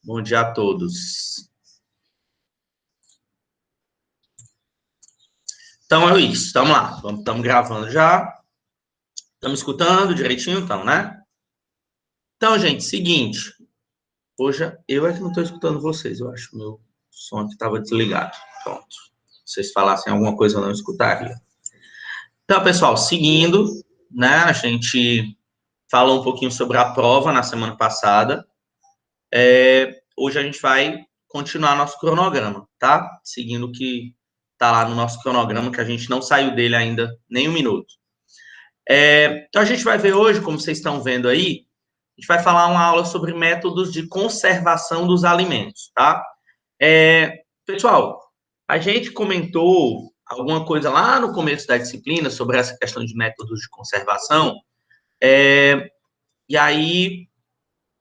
Bom dia a todos. Então é isso, estamos lá. Estamos gravando já. Estamos escutando direitinho, então, né? Então, gente, seguinte. Hoje eu é que não estou escutando vocês, eu acho. Meu som aqui estava desligado. Pronto. Se vocês falassem alguma coisa, eu não escutaria. Então, pessoal, seguindo, né? A gente falou um pouquinho sobre a prova na semana passada. Hoje a gente vai continuar nosso cronograma, tá? Seguindo o que tá lá no nosso cronograma, que a gente não saiu dele ainda nem um minuto. Então, a gente vai ver hoje, como vocês estão vendo aí, a gente vai falar uma aula sobre métodos de conservação dos alimentos, tá? Pessoal, a gente comentou alguma coisa lá no começo da disciplina sobre essa questão de métodos de conservação, e aí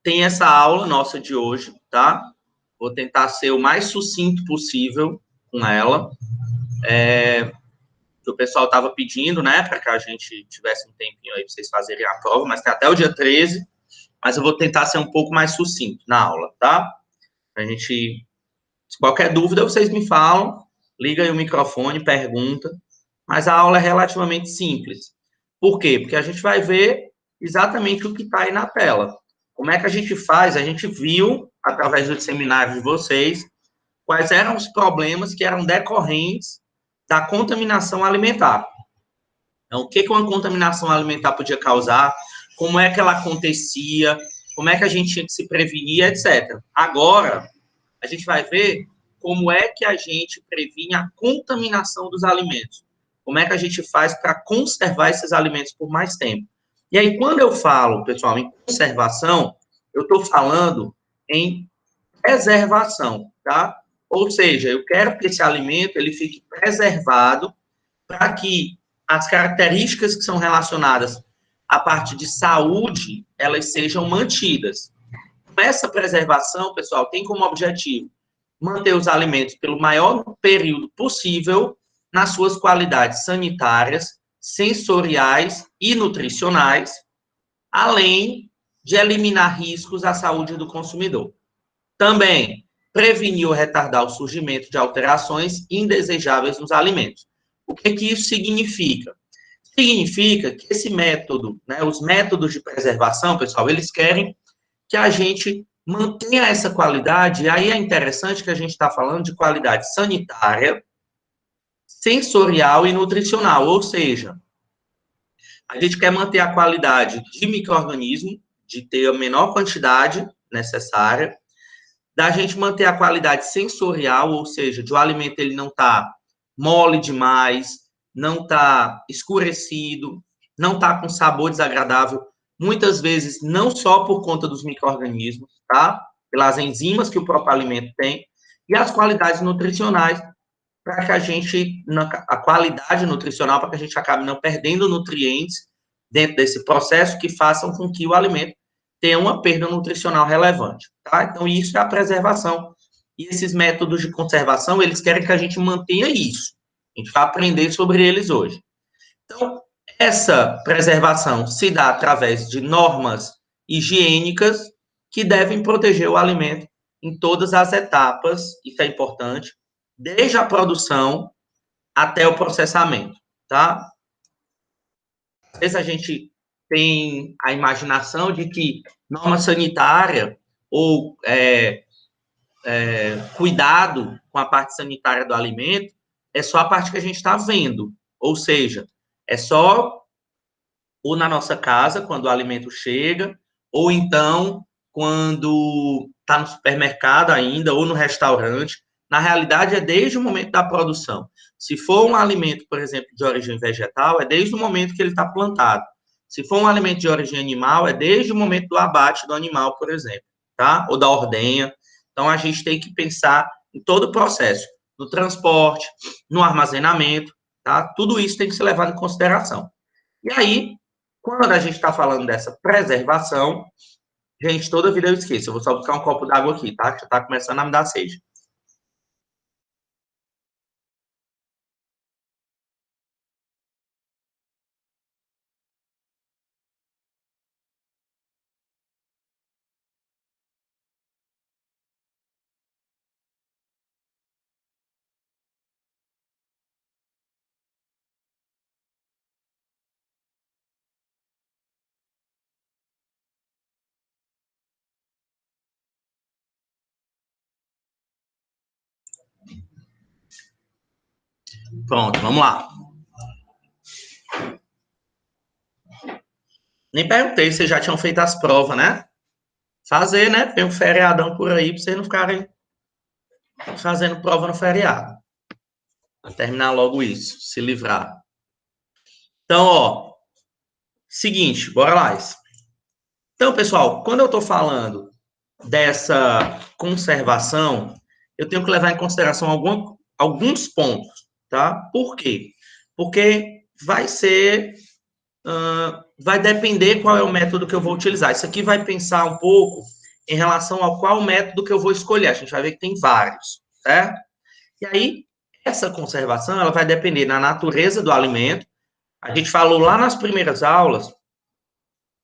tem essa aula nossa de hoje, tá? Vou tentar ser o mais sucinto possível com ela. O pessoal estava pedindo, né, para que a gente tivesse um tempinho aí para vocês fazerem a prova, mas tem até o dia 13, mas eu vou tentar ser um pouco mais sucinto na aula, tá? A gente, se qualquer dúvida, vocês me falam, liga aí o microfone, pergunta, mas a aula é relativamente simples. Por quê? Porque a gente vai ver exatamente o que está aí na tela. Como é que a gente faz? A gente viu, através do seminário de vocês, quais eram os problemas que eram decorrentes da contaminação alimentar. Então, o que uma contaminação alimentar podia causar, como é que ela acontecia, como é que a gente tinha que se prevenir, etc. Agora, a gente vai ver como é que a gente previne a contaminação dos alimentos. Como é que a gente faz para conservar esses alimentos por mais tempo. E aí, quando eu falo, pessoal, em conservação, eu estou falando em preservação, tá? Ou seja, eu quero que esse alimento ele fique preservado para que as características que são relacionadas à parte de saúde, elas sejam mantidas. Essa preservação, pessoal, tem como objetivo manter os alimentos pelo maior período possível nas suas qualidades sanitárias, sensoriais e nutricionais, além de eliminar riscos à saúde do consumidor. Também prevenir ou retardar o surgimento de alterações indesejáveis nos alimentos. O que isso significa? Significa que esse método, né, os métodos de preservação, pessoal, eles querem que a gente mantenha essa qualidade, e aí é interessante que a gente está falando de qualidade sanitária, sensorial e nutricional, ou seja, a gente quer manter a qualidade de micro-organismo, de ter a menor quantidade necessária, da gente manter a qualidade sensorial, ou seja, de o alimento ele não tá mole demais, não tá escurecido, não tá com sabor desagradável, muitas vezes não só por conta dos micro-organismos, tá? Pelas enzimas que o próprio alimento tem, e as qualidades nutricionais, para que a gente, a qualidade nutricional, para que a gente acabe não perdendo nutrientes dentro desse processo que façam com que o alimento tenha uma perda nutricional relevante, tá? Então, isso é a preservação. E esses métodos de conservação, eles querem que a gente mantenha isso. A gente vai aprender sobre eles hoje. Então, essa preservação se dá através de normas higiênicas que devem proteger o alimento em todas as etapas, isso é importante, desde a produção até o processamento, tá? Às vezes a gente tem a imaginação de que norma sanitária ou cuidado com a parte sanitária do alimento é só a parte que a gente está vendo, ou seja, é só ou na nossa casa, quando o alimento chega, ou então quando está no supermercado ainda, ou no restaurante. Na realidade, é desde o momento da produção. Se for um alimento, por exemplo, de origem vegetal, é desde o momento que ele está plantado. Se for um alimento de origem animal, é desde o momento do abate do animal, por exemplo, tá? Ou da ordenha. Então, a gente tem que pensar em todo o processo, no transporte, no armazenamento, tá? Tudo isso tem que ser levado em consideração. E aí, quando a gente está falando dessa preservação, gente, toda vida eu esqueço. Eu vou só buscar um copo d'água aqui, tá? Que já está começando a me dar sede. Pronto, vamos lá. Nem perguntei se vocês já tinham feito as provas, né? Fazer, né? Tem um feriadão por aí, para vocês não ficarem fazendo prova no feriado. Vou terminar logo isso, se livrar. Então, ó, seguinte, bora lá. Então, pessoal, quando eu estou falando dessa conservação, eu tenho que levar em consideração alguns pontos, tá? Por quê? Porque vai depender qual é o método que eu vou utilizar. Isso aqui vai pensar um pouco em relação ao qual método que eu vou escolher. A gente vai ver que tem vários, certo? E aí, essa conservação, ela vai depender da natureza do alimento. A gente falou lá nas primeiras aulas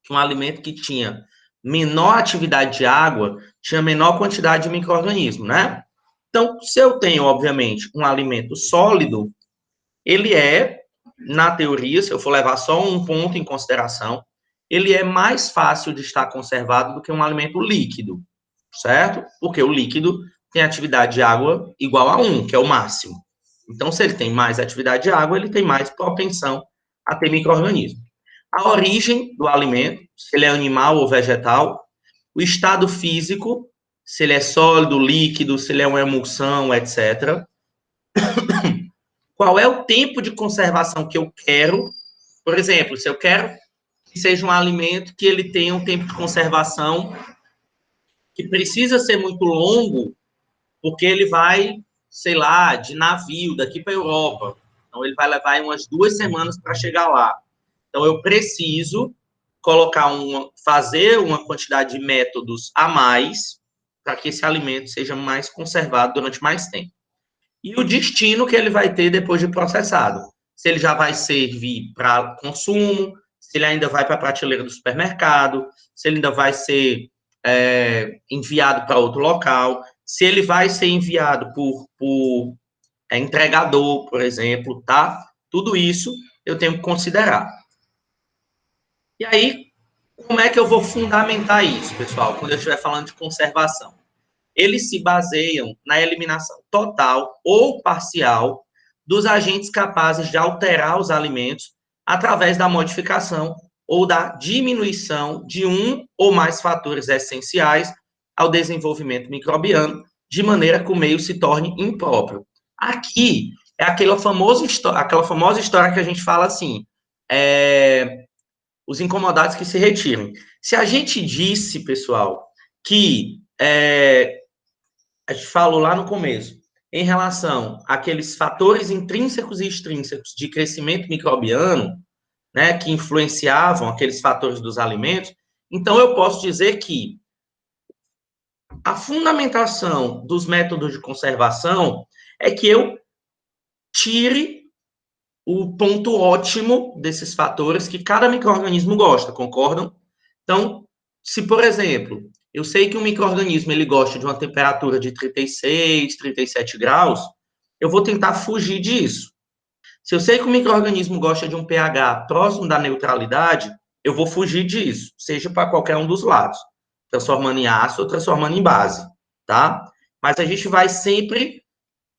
que um alimento que tinha menor atividade de água tinha menor quantidade de micro-organismo, né? Então, se eu tenho, obviamente, um alimento sólido, ele é, na teoria, se eu for levar só um ponto em consideração, ele é mais fácil de estar conservado do que um alimento líquido, certo? Porque o líquido tem atividade de água igual a 1, que é o máximo. Então, se ele tem mais atividade de água, ele tem mais propensão a ter micro-organismo. A origem do alimento, se ele é animal ou vegetal, o estado físico, se ele é sólido, líquido, se ele é uma emulsão, etc. Qual é o tempo de conservação que eu quero? Por exemplo, se eu quero que seja um alimento que ele tenha um tempo de conservação que precisa ser muito longo, porque ele vai, sei lá, de navio daqui para a Europa. Então, ele vai levar umas 2 semanas para chegar lá. Então, eu preciso fazer uma quantidade de métodos a mais para que esse alimento seja mais conservado durante mais tempo. E o destino que ele vai ter depois de processado. Se ele já vai servir para consumo, se ele ainda vai para a prateleira do supermercado, se ele ainda vai ser enviado para outro local, se ele vai ser enviado por entregador, por exemplo, tá? Tudo isso eu tenho que considerar. E aí, como é que eu vou fundamentar isso, pessoal, quando eu estiver falando de conservação? Eles se baseiam na eliminação total ou parcial dos agentes capazes de alterar os alimentos através da modificação ou da diminuição de um ou mais fatores essenciais ao desenvolvimento microbiano, de maneira que o meio se torne impróprio. Aqui é aquela famosa história que a gente fala assim, os incomodados que se retirem. Se a gente disse, pessoal, que a gente falou lá no começo, em relação àqueles fatores intrínsecos e extrínsecos de crescimento microbiano, né, que influenciavam aqueles fatores dos alimentos, então eu posso dizer que a fundamentação dos métodos de conservação é que eu tire o ponto ótimo desses fatores que cada micro-organismo gosta, concordam? Então, se, por exemplo, eu sei que um micro-organismo ele gosta de uma temperatura de 36, 37 graus, eu vou tentar fugir disso. Se eu sei que o micro-organismo gosta de um pH próximo da neutralidade, eu vou fugir disso, seja para qualquer um dos lados, transformando em ácido ou transformando em base, tá? Mas a gente vai sempre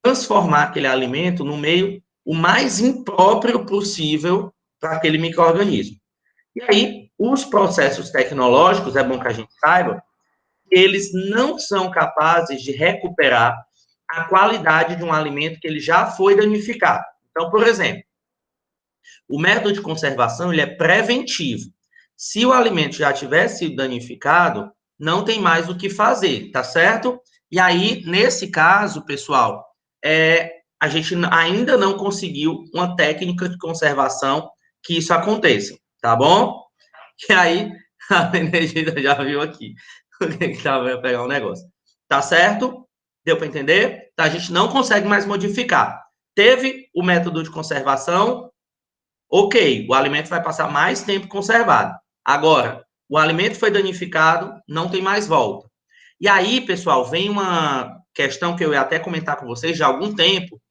transformar aquele alimento no meio o mais impróprio possível para aquele micro-organismo. E aí, os processos tecnológicos, é bom que a gente saiba, eles não são capazes de recuperar a qualidade de um alimento que ele já foi danificado. Então, por exemplo, o método de conservação ele é preventivo. Se o alimento já tiver sido danificado, não tem mais o que fazer, tá certo? E aí, nesse caso, pessoal, a gente ainda não conseguiu uma técnica de conservação que isso aconteça, tá bom? E aí, a Benedita já viu aqui o que vai pegar um negócio. Tá certo? Deu para entender? Tá, a gente não consegue mais modificar. Teve o método de conservação, ok, o alimento vai passar mais tempo conservado. Agora, o alimento foi danificado, não tem mais volta. E aí, pessoal, vem uma questão que eu ia até comentar com vocês já há algum tempo,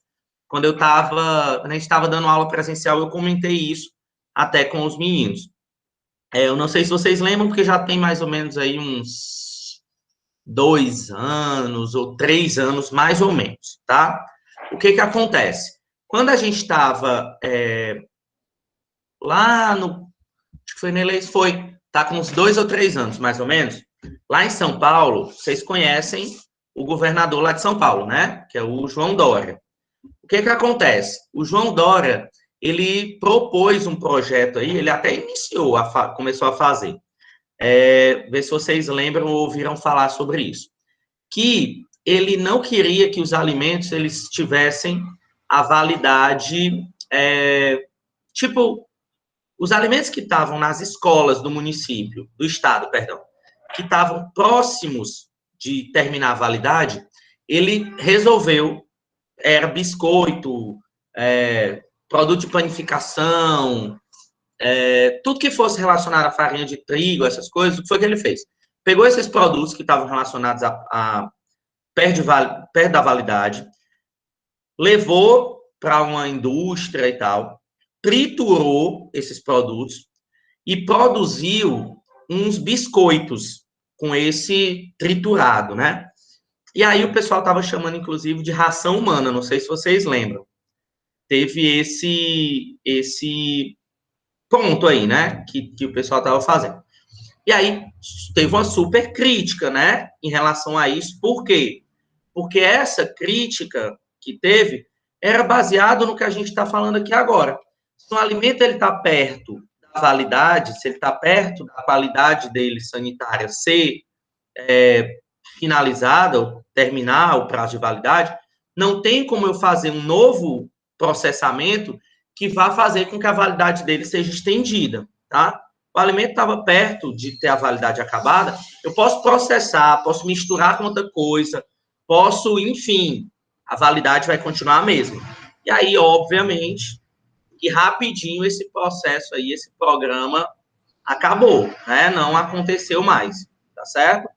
quando a gente estava dando aula presencial, eu comentei isso até com os meninos. Eu não sei se vocês lembram, porque já tem mais ou menos aí uns 2 anos ou 3 anos, mais ou menos, tá? O que que acontece? Quando a gente estava lá no... Acho que foi na eleição, tá com uns 2 ou 3 anos, mais ou menos. Lá em São Paulo, vocês conhecem o governador lá de São Paulo, né? Que é o João Dória. O que acontece? O João Dória, ele propôs um projeto aí, ele até iniciou, começou a fazer. Ver se vocês lembram ou ouviram falar sobre isso. Que ele não queria que os alimentos eles tivessem a validade, tipo, os alimentos que estavam nas escolas do município, do estado, perdão, que estavam próximos de terminar a validade, ele resolveu, era biscoito, produto de panificação, tudo que fosse relacionado à farinha de trigo, essas coisas, o que foi que ele fez? Pegou esses produtos que estavam relacionados a perto da validade, levou para uma indústria e tal, triturou esses produtos e produziu uns biscoitos com esse triturado, né? E aí o pessoal estava chamando, inclusive, de ração humana, não sei se vocês lembram. Teve esse ponto aí, né, que o pessoal estava fazendo. E aí teve uma super crítica, né, em relação a isso. Por quê? Porque essa crítica que teve era baseado no que a gente está falando aqui agora. Se o alimento ele está perto da validade, se ele está perto da qualidade dele sanitária ser finalizada, ou terminar o prazo de validade, não tem como eu fazer um novo processamento que vá fazer com que a validade dele seja estendida, tá? O alimento estava perto de ter a validade acabada, eu posso processar, posso misturar com outra coisa, posso, enfim, a validade vai continuar a mesma. E aí, obviamente, que rapidinho esse processo aí, esse programa acabou, né? Não aconteceu mais, tá certo?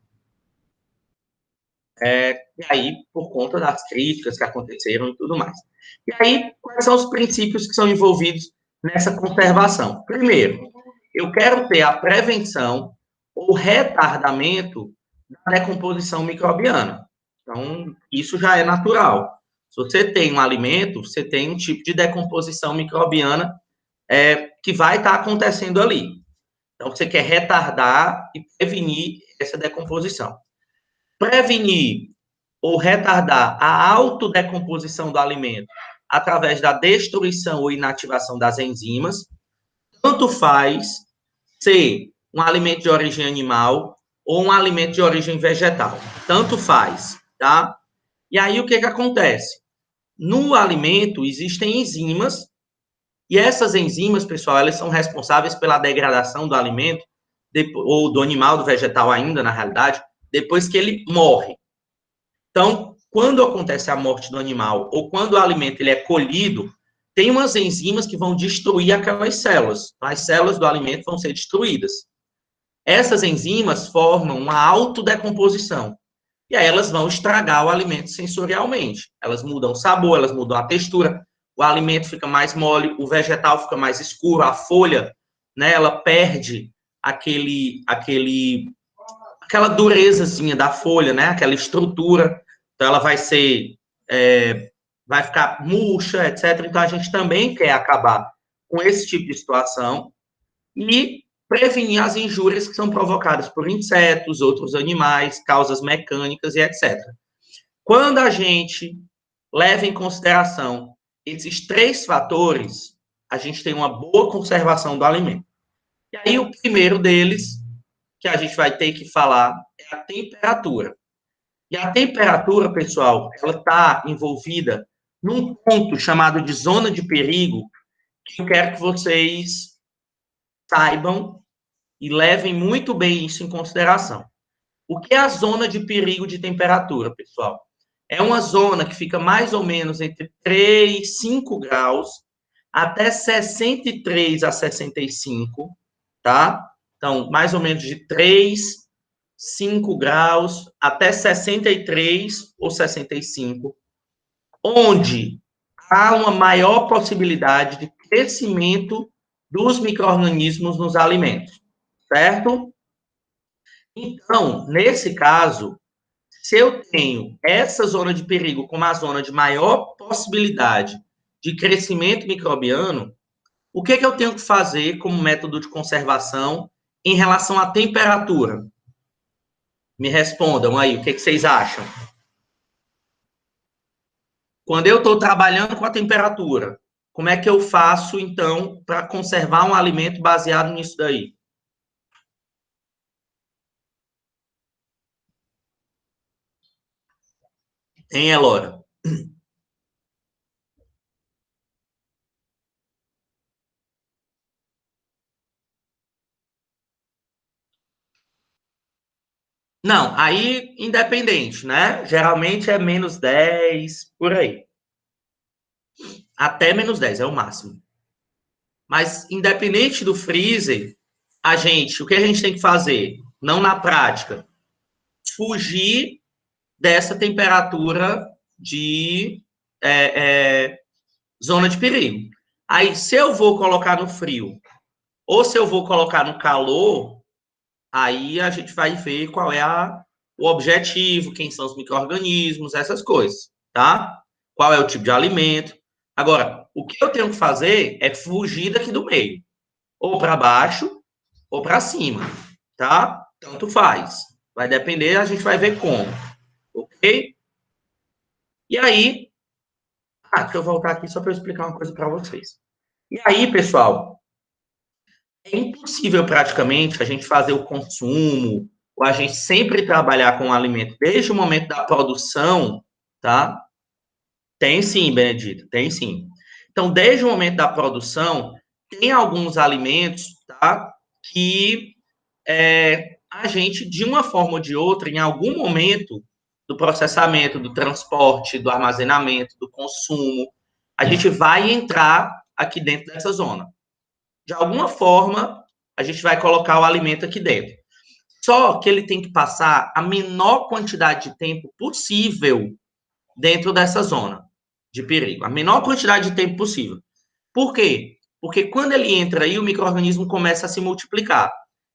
E aí, por conta das críticas que aconteceram e tudo mais. E aí, quais são os princípios que são envolvidos nessa conservação? Primeiro, eu quero ter a prevenção ou retardamento da decomposição microbiana. Então, isso já é natural. Se você tem um alimento, você tem um tipo de decomposição microbiana que vai estar acontecendo ali. Então, você quer retardar e prevenir essa decomposição. Prevenir ou retardar a autodecomposição do alimento através da destruição ou inativação das enzimas, tanto faz ser um alimento de origem animal ou um alimento de origem vegetal. Tanto faz, tá? E aí o que acontece? No alimento existem enzimas, e essas enzimas, pessoal, elas são responsáveis pela degradação do alimento, ou do animal, do vegetal ainda, na realidade, depois que ele morre. Então, quando acontece a morte do animal ou quando o alimento ele é colhido, tem umas enzimas que vão destruir aquelas células. As células do alimento vão ser destruídas. Essas enzimas formam uma autodecomposição. E aí elas vão estragar o alimento sensorialmente. Elas mudam o sabor, elas mudam a textura, o alimento fica mais mole, o vegetal fica mais escuro, a folha, né, ela perde aquela durezazinha da folha, né? Aquela estrutura. Então, ela vai ser, vai ficar murcha, etc. Então, a gente também quer acabar com esse tipo de situação e prevenir as injúrias que são provocadas por insetos, outros animais, causas mecânicas e etc. Quando a gente leva em consideração esses 3 fatores, a gente tem uma boa conservação do alimento. E aí, o primeiro deles que a gente vai ter que falar é a temperatura. E a temperatura, pessoal, ela está envolvida num ponto chamado de zona de perigo, que eu quero que vocês saibam e levem muito bem isso em consideração. O que é a zona de perigo de temperatura, pessoal? É uma zona que fica mais ou menos entre 3 e 5 graus até 63 a 65, tá? Então, mais ou menos de 3, 5 graus até 63 ou 65, onde há uma maior possibilidade de crescimento dos micro-organismos nos alimentos, certo? Então, nesse caso, se eu tenho essa zona de perigo como a zona de maior possibilidade de crescimento microbiano, o que eu tenho que fazer como método de conservação em relação à temperatura? Me respondam aí, o que vocês acham? Quando eu estou trabalhando com a temperatura, como é que eu faço, então, para conservar um alimento baseado nisso daí? Hein, Elora? Não, aí independente, né? Geralmente é -10, por aí. Até -10 é o máximo. Mas independente do freezer, o que a gente tem que fazer? Não na prática, fugir dessa temperatura de zona de perigo. Aí, se eu vou colocar no frio ou se eu vou colocar no calor, aí a gente vai ver qual é o objetivo, quem são os micro-organismos, essas coisas, tá? Qual é o tipo de alimento. Agora, o que eu tenho que fazer é fugir daqui do meio, ou para baixo ou para cima, tá? Tanto faz. Vai depender, a gente vai ver como, ok? E aí, deixa eu voltar aqui só para eu explicar uma coisa para vocês. E aí, pessoal, é impossível praticamente a gente fazer o consumo, ou a gente sempre trabalhar com o alimento desde o momento da produção, tá? Tem sim, Benedito, tem sim. Então, desde o momento da produção, tem alguns alimentos, tá? Que a gente, de uma forma ou de outra, em algum momento do processamento, do transporte, do armazenamento, do consumo, a gente vai entrar aqui dentro dessa zona. De alguma forma, a gente vai colocar o alimento aqui dentro. Só que ele tem que passar a menor quantidade de tempo possível dentro dessa zona de perigo. A menor quantidade de tempo possível. Por quê? Porque quando ele entra aí, o micro-organismo começa a se multiplicar.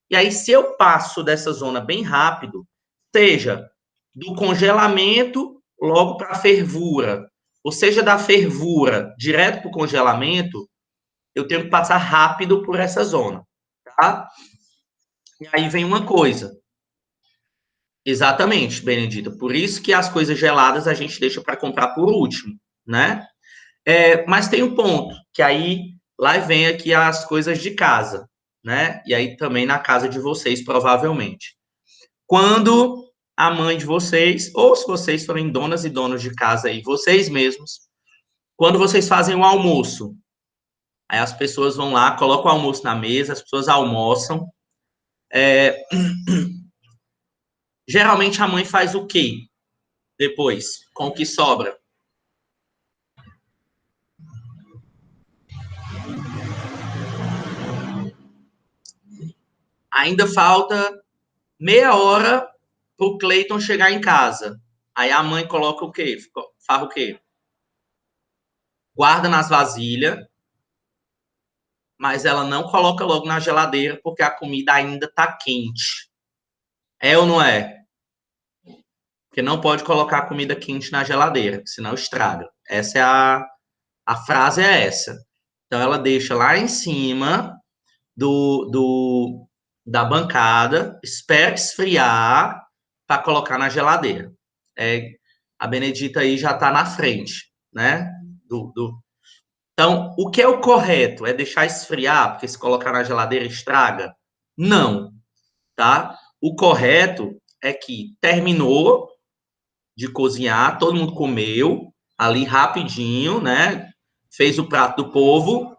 E aí, se eu passo dessa zona bem rápido, seja do congelamento logo para a fervura, ou seja, da fervura direto para o congelamento, eu tenho que passar rápido por essa zona, tá? E aí vem uma coisa. Exatamente, Benedita. Por isso que as coisas geladas a gente deixa para comprar por último, né? Mas tem um ponto, que aí lá vem aqui as coisas de casa, né? E aí também na casa de vocês, provavelmente. Quando a mãe de vocês, ou se vocês forem donas e donos de casa aí, vocês mesmos, quando vocês fazem o almoço, aí as pessoas vão lá, colocam o almoço na mesa, as pessoas almoçam. Geralmente a mãe faz o quê depois, com o que sobra? Ainda falta meia hora para o Cleiton chegar em casa. Aí a mãe coloca o quê? Faz o quê? Guarda nas vasilhas, mas ela não coloca logo na geladeira porque a comida ainda está quente. É ou não é? Porque não pode colocar a comida quente na geladeira, senão estraga. Essa é a frase é essa. Então ela deixa lá em cima da bancada, espera esfriar para colocar na geladeira. A Benedita aí já está na frente, né? Então, o que é o correto? É deixar esfriar, porque se colocar na geladeira estraga? Não, tá? O correto é que terminou de cozinhar, todo mundo comeu ali rapidinho, né? Fez o prato do povo,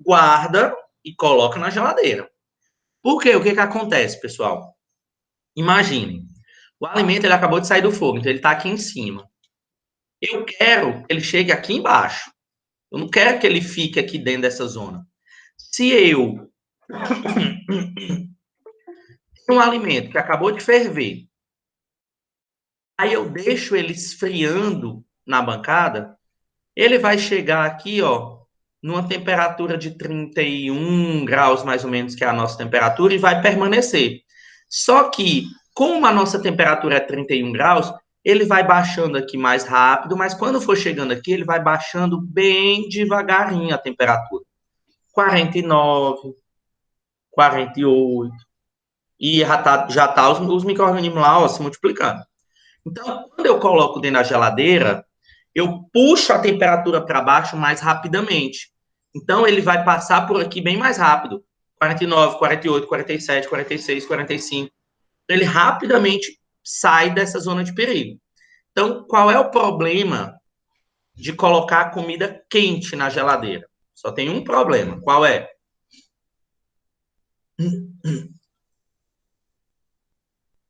guarda e coloca na geladeira. Por quê? O que acontece, pessoal? Imaginem, o alimento ele acabou de sair do fogo, então ele está aqui em cima. Eu quero que ele chegue aqui embaixo. Eu não quero que ele fique aqui dentro dessa zona. Se eu tenho um alimento que acabou de ferver, aí eu deixo ele esfriando na bancada, ele vai chegar aqui, ó, numa temperatura de 31 graus, mais ou menos, que é a nossa temperatura, e vai permanecer. Só que, como a nossa temperatura é 31 graus, ele vai baixando aqui mais rápido, mas quando for chegando aqui, ele vai baixando bem devagarinho a temperatura. 49, 48, e já tá os micro-organismos lá, ó, se multiplicando. Então, quando eu coloco dentro da geladeira, eu puxo a temperatura para baixo mais rapidamente. Então, ele vai passar por aqui bem mais rápido. 49, 48, 47, 46, 45. Ele rapidamente sai dessa zona de perigo. Então, qual é o problema de colocar a comida quente na geladeira? Só tem um problema. Qual é?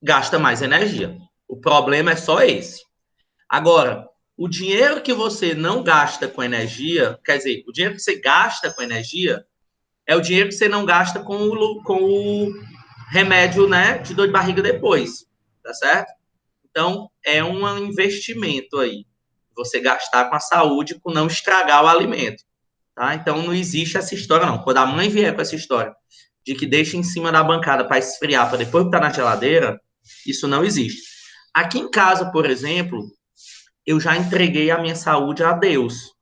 Gasta mais energia. O problema é só esse. Agora, o dinheiro que você não gasta com energia, quer dizer, o dinheiro que você gasta com energia é o dinheiro que você não gasta com o remédio, né, de dor de barriga depois, tá certo? Então, é um investimento aí. Você gastar com a saúde, com não estragar o alimento, tá? Então, não existe essa história, não. Quando a mãe vier com essa história de que deixa em cima da bancada para esfriar, para depois botar na geladeira, isso não existe. Aqui em casa, por exemplo, eu já entreguei a minha saúde a Deus.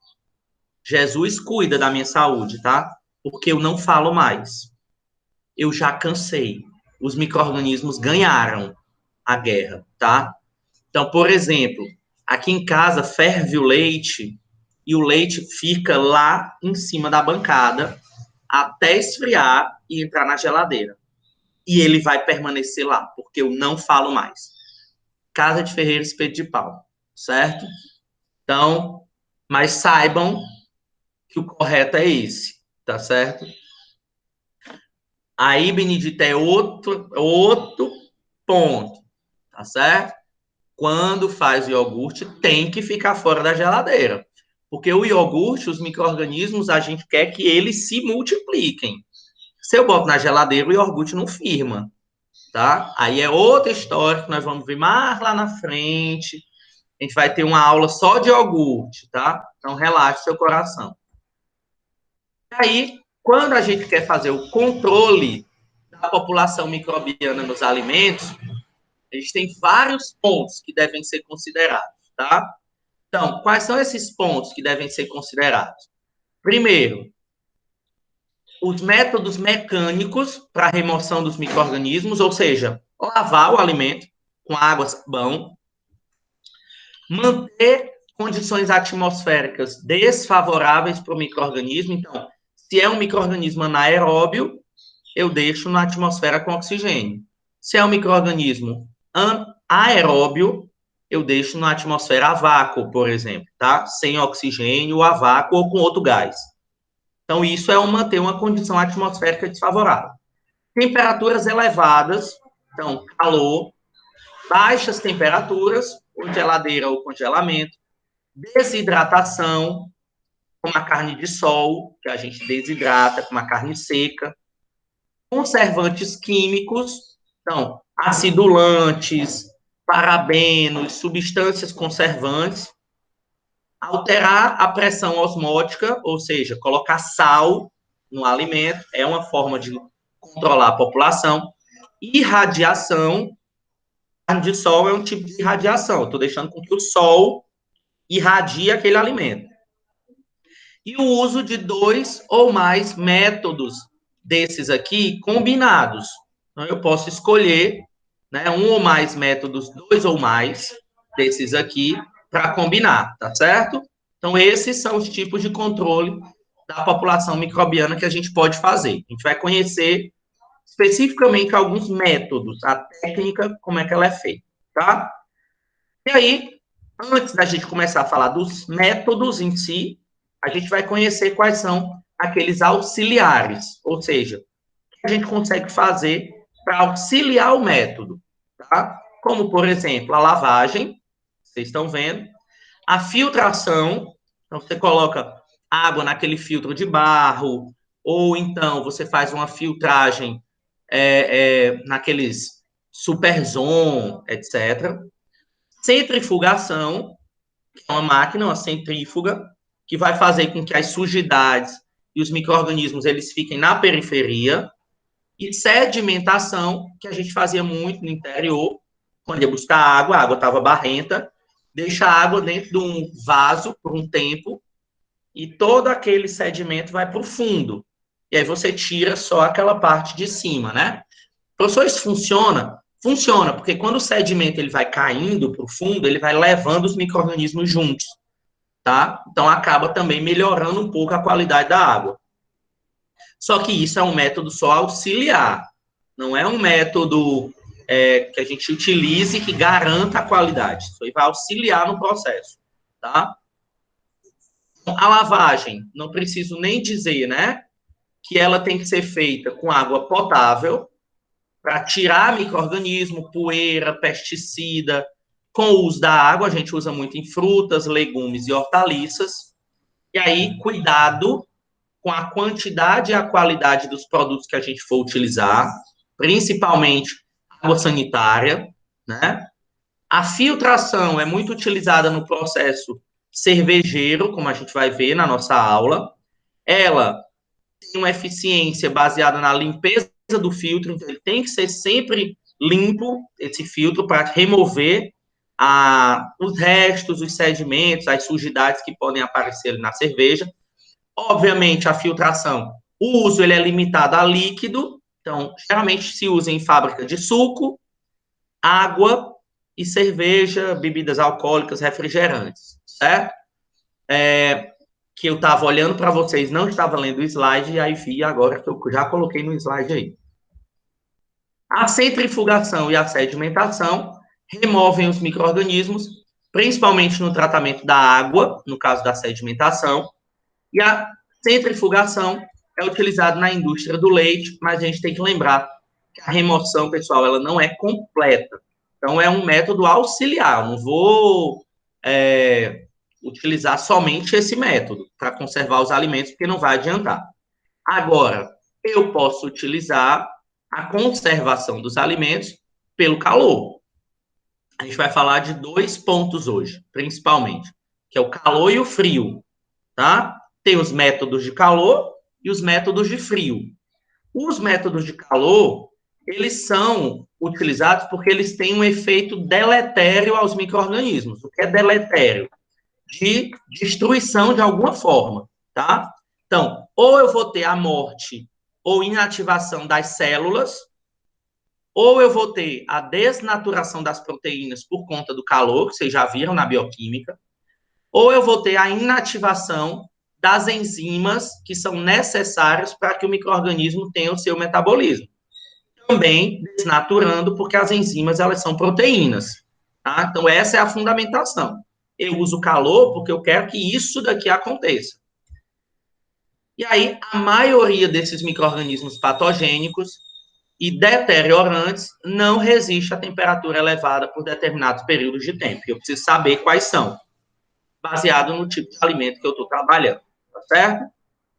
Jesus cuida da minha saúde, tá? Porque eu não falo mais. Eu já cansei. Os micro-organismos ganharam a guerra, tá? Então, por exemplo, aqui em casa ferve o leite e o leite fica lá em cima da bancada até esfriar e entrar na geladeira. E ele vai permanecer lá, porque eu não falo mais. Casa de ferreiro, espeto de pau, certo? Então, mas saibam que o correto é esse, tá certo? Aí, Benedito, é outro ponto, tá certo? Quando faz o iogurte, tem que ficar fora da geladeira. Porque o iogurte, os micro-organismos, a gente quer que eles se multipliquem. Se eu boto na geladeira, o iogurte não firma, tá? Aí é outra história que nós vamos ver mais lá na frente. A gente vai ter uma aula só de iogurte, tá? Então, relaxe seu coração. Aí, quando a gente quer fazer o controle da população microbiana nos alimentos, a gente tem vários pontos que devem ser considerados, tá? Então, quais são esses pontos que devem ser considerados? Primeiro, os métodos mecânicos para remoção dos micro-organismos, ou seja, lavar o alimento com água, sabão, manter condições atmosféricas desfavoráveis para o micro-organismo. Então, se é um micro-organismo anaeróbio, eu deixo na atmosfera com oxigênio. Se é um micro-organismo aeróbio, eu deixo na atmosfera a vácuo, por exemplo, tá? Sem oxigênio, a vácuo ou com outro gás. Então, isso é manter uma condição atmosférica desfavorável. Temperaturas elevadas, então, calor, baixas temperaturas, congeladeira ou congelamento, desidratação, como a carne de sol, que a gente desidrata, como a carne seca, conservantes químicos, então, acidulantes, parabenos, substâncias conservantes, alterar a pressão osmótica, ou seja, colocar sal no alimento, é uma forma de controlar a população, irradiação, carne de sol é um tipo de irradiação, estou deixando com que o sol irradie aquele alimento. E o uso de 2 ou mais métodos desses aqui combinados. Então, eu posso escolher, né, um ou mais métodos, 2 ou mais desses aqui, para combinar, tá certo? Então, esses são os tipos de controle da população microbiana que a gente pode fazer. A gente vai conhecer especificamente alguns métodos, a técnica, como é que ela é feita, tá? E aí, antes da gente começar a falar dos métodos em si, a gente vai conhecer quais são aqueles auxiliares, ou seja, o que a gente consegue fazer para auxiliar o método, tá? Como, por exemplo, a lavagem, vocês estão vendo, a filtração, então você coloca água naquele filtro de barro, ou então você faz uma filtragem naqueles Superzon, etc. Centrifugação, que é uma máquina, uma centrífuga, que vai fazer com que as sujidades e os micro-organismos eles fiquem na periferia. E sedimentação, que a gente fazia muito no interior, Quando ia buscar água, a água estava barrenta, deixa a água dentro de um vaso por um tempo e todo aquele sedimento vai para o fundo. E aí você tira só aquela parte de cima, né? Professor, isso funciona? Funciona, porque quando o sedimento ele vai caindo para o fundo, ele vai levando os micro-organismos juntos, tá? Então acaba também melhorando um pouco a qualidade da água. Só que isso é um método só auxiliar, não é um método que a gente utilize que garanta a qualidade. Isso aí vai auxiliar no processo, tá? A lavagem, não preciso nem dizer, né? Que ela tem que ser feita com água potável, para tirar micro-organismo, poeira, pesticida. Com o uso da água, a gente usa muito em frutas, legumes e hortaliças. E aí, cuidado com a quantidade e a qualidade dos produtos que a gente for utilizar, principalmente água sanitária, né? A filtração é muito utilizada no processo cervejeiro, como a gente vai ver na nossa aula. Ela tem uma eficiência baseada na limpeza do filtro, então ele tem que ser sempre limpo, esse filtro, para remover os restos, os sedimentos, as sujidades que podem aparecer ali na cerveja. Obviamente, a filtração, o uso ele é limitado a líquido, então, geralmente se usa em fábrica de suco, água e cerveja, bebidas alcoólicas, refrigerantes, certo? Que eu estava olhando para vocês, não estava lendo o slide, e aí vi agora que eu já coloquei no slide aí. A centrifugação e a sedimentação removem os micro-organismos, principalmente no tratamento da água, no caso da sedimentação, e a centrifugação é utilizada na indústria do leite, mas a gente tem que lembrar que a remoção, pessoal, ela não é completa. Então, é um método auxiliar, eu não vou utilizar somente esse método para conservar os alimentos, porque não vai adiantar. Agora, eu posso utilizar a conservação dos alimentos pelo calor. A gente vai falar de 2 pontos hoje, principalmente, que é o calor e o frio, tá? Tem os métodos de calor e os métodos de frio. Os métodos de calor, eles são utilizados porque eles têm um efeito deletério aos micro-organismos. O que é deletério? De destruição de alguma forma, tá? Então, ou eu vou ter a morte ou inativação das células, ou eu vou ter a desnaturação das proteínas por conta do calor, que vocês já viram na bioquímica, ou eu vou ter a inativação das enzimas que são necessárias para que o micro-organismo tenha o seu metabolismo. Também desnaturando, porque as enzimas, elas são proteínas, tá? Então, essa é a fundamentação. Eu uso calor porque eu quero que isso daqui aconteça. E aí, a maioria desses micro-organismos patogênicos e deteriorantes não resiste à temperatura elevada por determinados períodos de tempo. Eu preciso saber quais são, baseado no tipo de alimento que eu estou trabalhando, tá certo?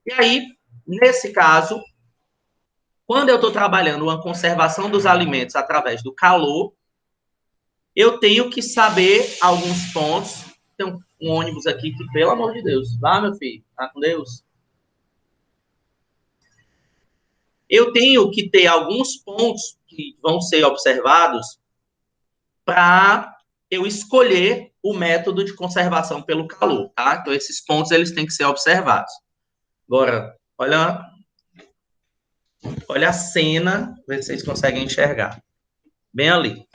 E aí, nesse caso, quando eu estou trabalhando uma conservação dos alimentos através do calor, eu tenho que saber alguns pontos. Tem um ônibus aqui que, pelo amor de Deus, vá, meu filho, tá com Deus. Eu tenho que ter alguns pontos que vão ser observados para eu escolher o método de conservação pelo calor, tá? Então, esses pontos, eles têm que ser observados. Agora, olha a cena, ver se vocês conseguem enxergar. Bem ali.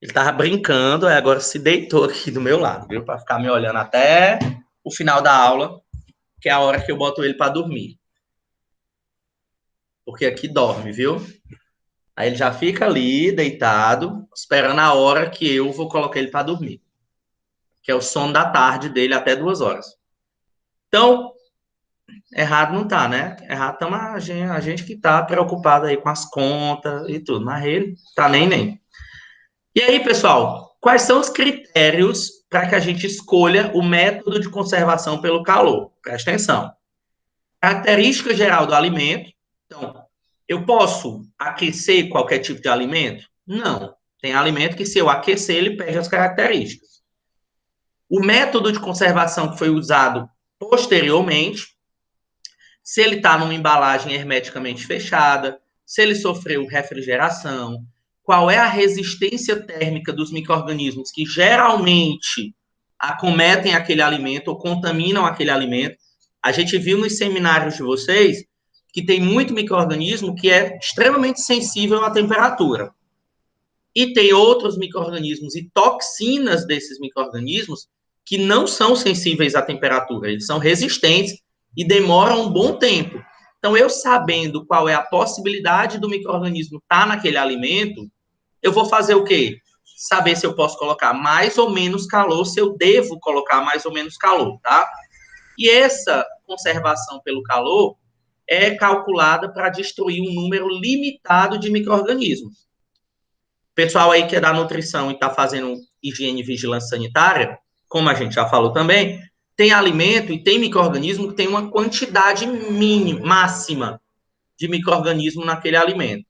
Ele tava brincando, aí agora se deitou aqui do meu lado, viu? Para ficar me olhando até o final da aula, que é a hora que eu boto ele para dormir. Porque aqui dorme, viu? Aí ele já fica ali, deitado, esperando a hora que eu vou colocar ele para dormir. Que é o sono da tarde dele até 2 horas. Então, errado não tá, né? Errado tá a gente que tá preocupado aí com as contas e tudo. Mas ele tá nem. E aí, pessoal, quais são os critérios para que a gente escolha o método de conservação pelo calor? Presta atenção. Característica geral do alimento. Então, eu posso aquecer qualquer tipo de alimento? Não. Tem alimento que, se eu aquecer, ele perde as características. O método de conservação que foi usado posteriormente, se ele está numa embalagem hermeticamente fechada, se ele sofreu refrigeração, qual é a resistência térmica dos micro-organismos que geralmente acometem aquele alimento ou contaminam aquele alimento. A gente viu nos seminários de vocês que tem muito micro-organismo que é extremamente sensível à temperatura. E tem outros micro-organismos e toxinas desses micro-organismos que não são sensíveis à temperatura, eles são resistentes e demoram um bom tempo. Então, eu sabendo qual é a possibilidade do micro-organismo estar naquele alimento, eu vou fazer o quê? Saber se eu posso colocar mais ou menos calor, se eu devo colocar mais ou menos calor, tá? E essa conservação pelo calor é calculada para destruir um número limitado de micro-organismos. Pessoal aí que é da nutrição e está fazendo higiene e vigilância sanitária, como a gente já falou também, tem alimento e tem micro-organismo que tem uma quantidade mínima, máxima de micro-organismo naquele alimento.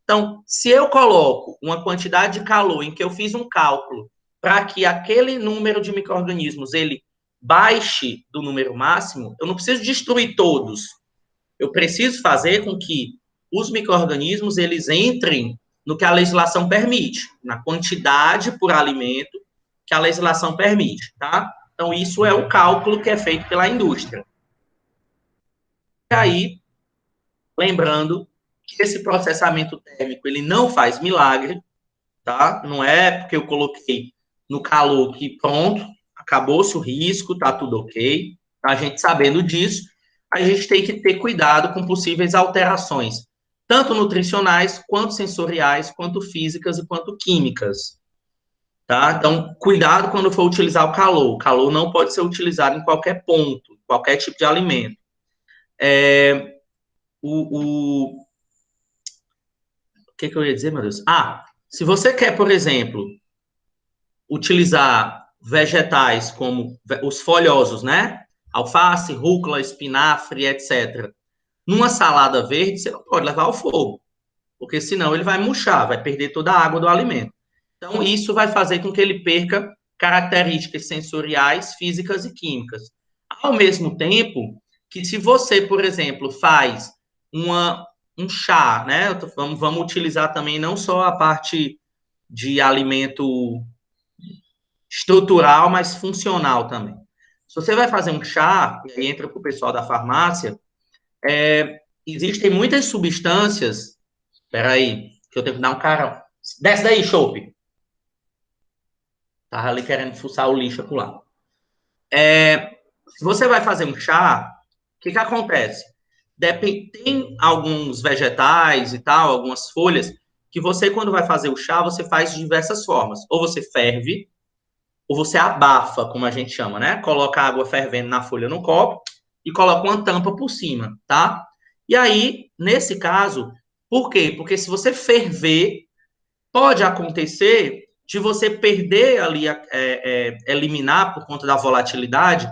Então, se eu coloco uma quantidade de calor em que eu fiz um cálculo para que aquele número de micro-organismos ele baixe do número máximo, eu não preciso destruir todos. Eu preciso fazer com que os micro-organismos eles entrem no que a legislação permite, na quantidade por alimento que a legislação permite, tá? Então, isso é o cálculo que é feito pela indústria. E aí, lembrando que esse processamento térmico, ele não faz milagre, tá? Não é porque eu coloquei no calor que pronto, acabou-se o risco, tá tudo ok. A gente sabendo disso, a gente tem que ter cuidado com possíveis alterações, tanto nutricionais, quanto sensoriais, quanto físicas e quanto químicas, tá? Então, cuidado quando for utilizar o calor. O calor não pode ser utilizado em qualquer ponto, qualquer tipo de alimento. O que eu ia dizer, meu Deus? Se você quer, por exemplo, utilizar vegetais como os folhosos, né? Alface, rúcula, espinafre, etc. Numa salada verde, você não pode levar ao fogo, porque senão ele vai murchar, vai perder toda a água do alimento. Então, isso vai fazer com que ele perca características sensoriais, físicas e químicas. Ao mesmo tempo que, se você, por exemplo, faz um chá, né? Vamos utilizar também não só a parte de alimento estrutural, mas funcional também. Se você vai fazer um chá, e aí entra para o pessoal da farmácia, existem muitas substâncias. Espera aí, que eu tenho que dar um carão. Desce daí, chope. Tava ali querendo fuçar o lixo acolá. Se você vai fazer um chá, o que acontece? Tem alguns vegetais e tal, algumas folhas, que você, quando vai fazer o chá, você faz de diversas formas. Ou você ferve, ou você abafa, como a gente chama, né? Coloca a água fervendo na folha no copo e coloca uma tampa por cima, tá? E aí, nesse caso, por quê? Porque se você ferver, pode acontecer de você perder ali, eliminar por conta da volatilidade,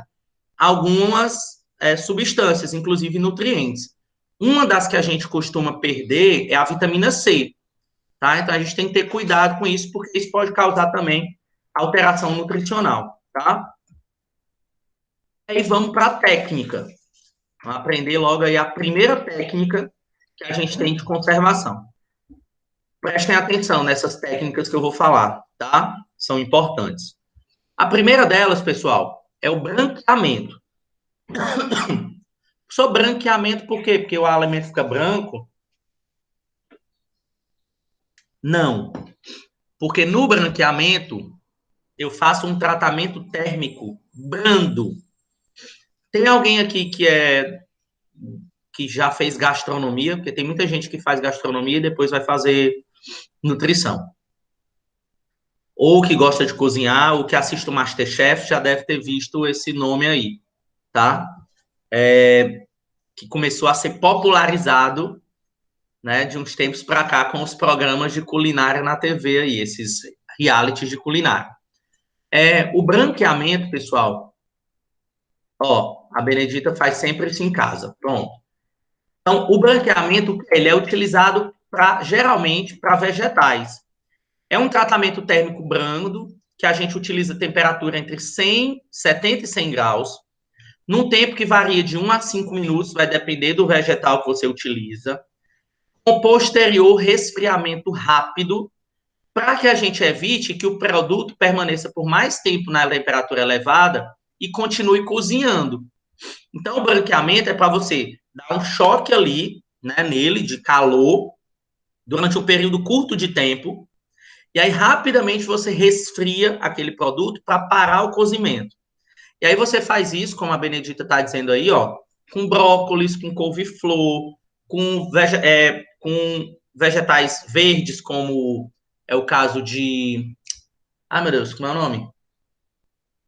algumas substâncias, inclusive nutrientes. Uma das que a gente costuma perder é a vitamina C, tá? Então a gente tem que ter cuidado com isso, porque isso pode causar também alteração nutricional, tá? Aí vamos para a técnica. Vamos aprender logo aí a primeira técnica que a gente tem de conservação. Prestem atenção nessas técnicas que eu vou falar, tá? São importantes. A primeira delas, pessoal, é o branqueamento. Só branqueamento por quê? Porque o alimento fica branco? Não. Porque no branqueamento, eu faço um tratamento térmico brando. Tem alguém aqui que já fez gastronomia? Porque tem muita gente que faz gastronomia e depois vai fazer nutrição. Ou que gosta de cozinhar, ou que assiste o MasterChef, já deve ter visto esse nome aí, tá? Que começou a ser popularizado, né, de uns tempos para cá com os programas de culinária na TV aí, esses realities de culinária. O branqueamento, pessoal, a Benedita faz sempre isso em casa, pronto. Então, o branqueamento, ele é utilizado geralmente para vegetais. É um tratamento térmico brando, que a gente utiliza temperatura entre 70 e 100 graus, num tempo que varia de 1 a 5 minutos, vai depender do vegetal que você utiliza. Com posterior resfriamento rápido, para que a gente evite que o produto permaneça por mais tempo na temperatura elevada e continue cozinhando. Então, o branqueamento é para você dar um choque ali, né, nele, de calor, durante um período curto de tempo, e aí rapidamente você resfria aquele produto para parar o cozimento. E aí você faz isso, como a Benedita está dizendo aí, ó, com brócolis, com couve-flor, com vegetais verdes, como é o caso de... Ai, meu Deus, como é o nome?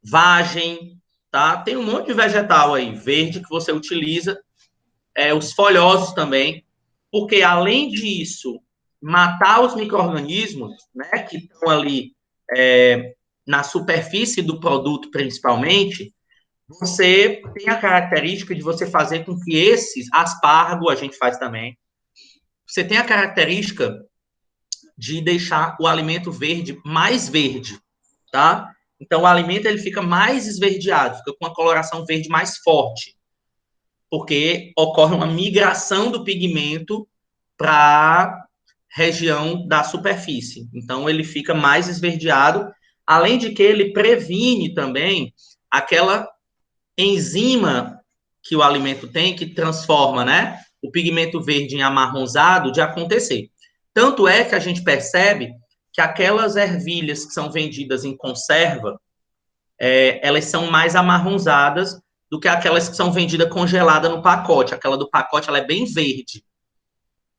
Vagem, tá? Tem um monte de vegetal aí, verde, que você utiliza, os folhosos também, porque além disso, matar os micro-organismos, né, que estão ali na superfície do produto, principalmente, você tem a característica de você fazer com que esses, aspargo a gente faz também, você tem a característica de deixar o alimento verde, tá? Então, o alimento ele fica mais esverdeado, fica com uma coloração verde mais forte, porque ocorre uma migração do pigmento para a região da superfície. Então, ele fica mais esverdeado, além de que ele previne também aquela enzima que o alimento tem, que transforma, né, o pigmento verde em amarronzado, de acontecer. Tanto é que a gente percebe que aquelas ervilhas que são vendidas em conserva, elas são mais amarronzadas do que aquelas que são vendidas congelada no pacote. Aquela do pacote, ela é bem verde.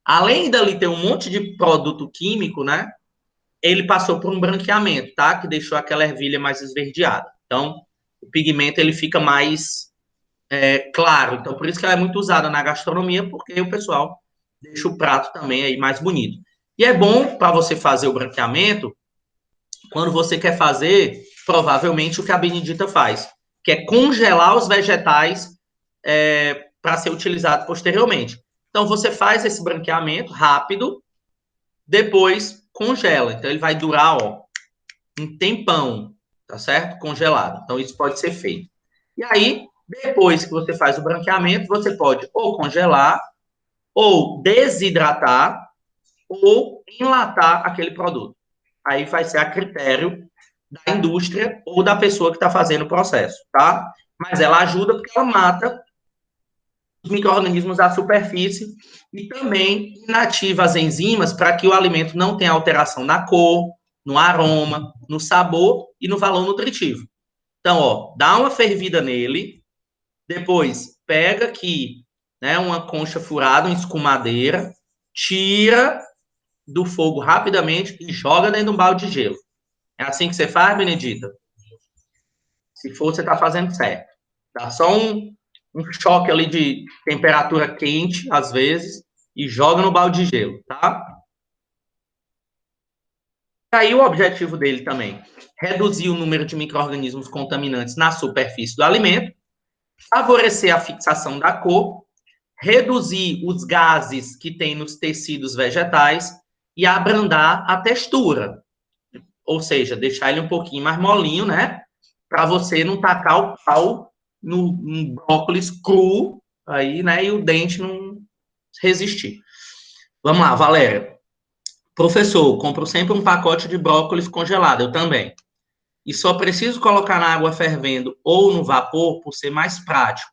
Além dali ter um monte de produto químico, né, ele passou por um branqueamento, tá, que deixou aquela ervilha mais esverdeada. Então, o pigmento, ele fica mais claro. Então, por isso que ela é muito usada na gastronomia, porque o pessoal deixa o prato também aí mais bonito. E é bom para você fazer o branqueamento quando você quer fazer, provavelmente, o que a Benedita faz, que é congelar os vegetais para ser utilizado posteriormente. Então, você faz esse branqueamento rápido, depois congela. Então, ele vai durar, ó, um tempão, tá certo? Congelado. Então, isso pode ser feito. E aí, depois que você faz o branqueamento, você pode ou congelar, ou desidratar, ou enlatar aquele produto. Aí vai ser a critério da indústria ou da pessoa que está fazendo o processo, tá? Mas ela ajuda porque ela mata os micro-organismos da superfície e também inativa as enzimas para que o alimento não tenha alteração na cor, no aroma, no sabor e no valor nutritivo. Então, ó, dá uma fervida nele, depois pega aqui, né, uma concha furada, uma escumadeira, tira do fogo rapidamente e joga dentro de um balde de gelo. É assim que você faz, Benedita? Se for, você está fazendo certo. Dá só um choque ali de temperatura quente, às vezes, e joga no balde de gelo, tá? Aí o objetivo dele também, reduzir o número de micro-organismos contaminantes na superfície do alimento, favorecer a fixação da cor, reduzir os gases que tem nos tecidos vegetais e abrandar a textura. Ou seja, deixar ele um pouquinho mais molinho, né? Para você não tacar o pau no brócolis cru aí, né? E o dente não resistir. Vamos lá, Valéria. Professor, compro sempre um pacote de brócolis congelado, eu também. E só preciso colocar na água fervendo ou no vapor por ser mais prático.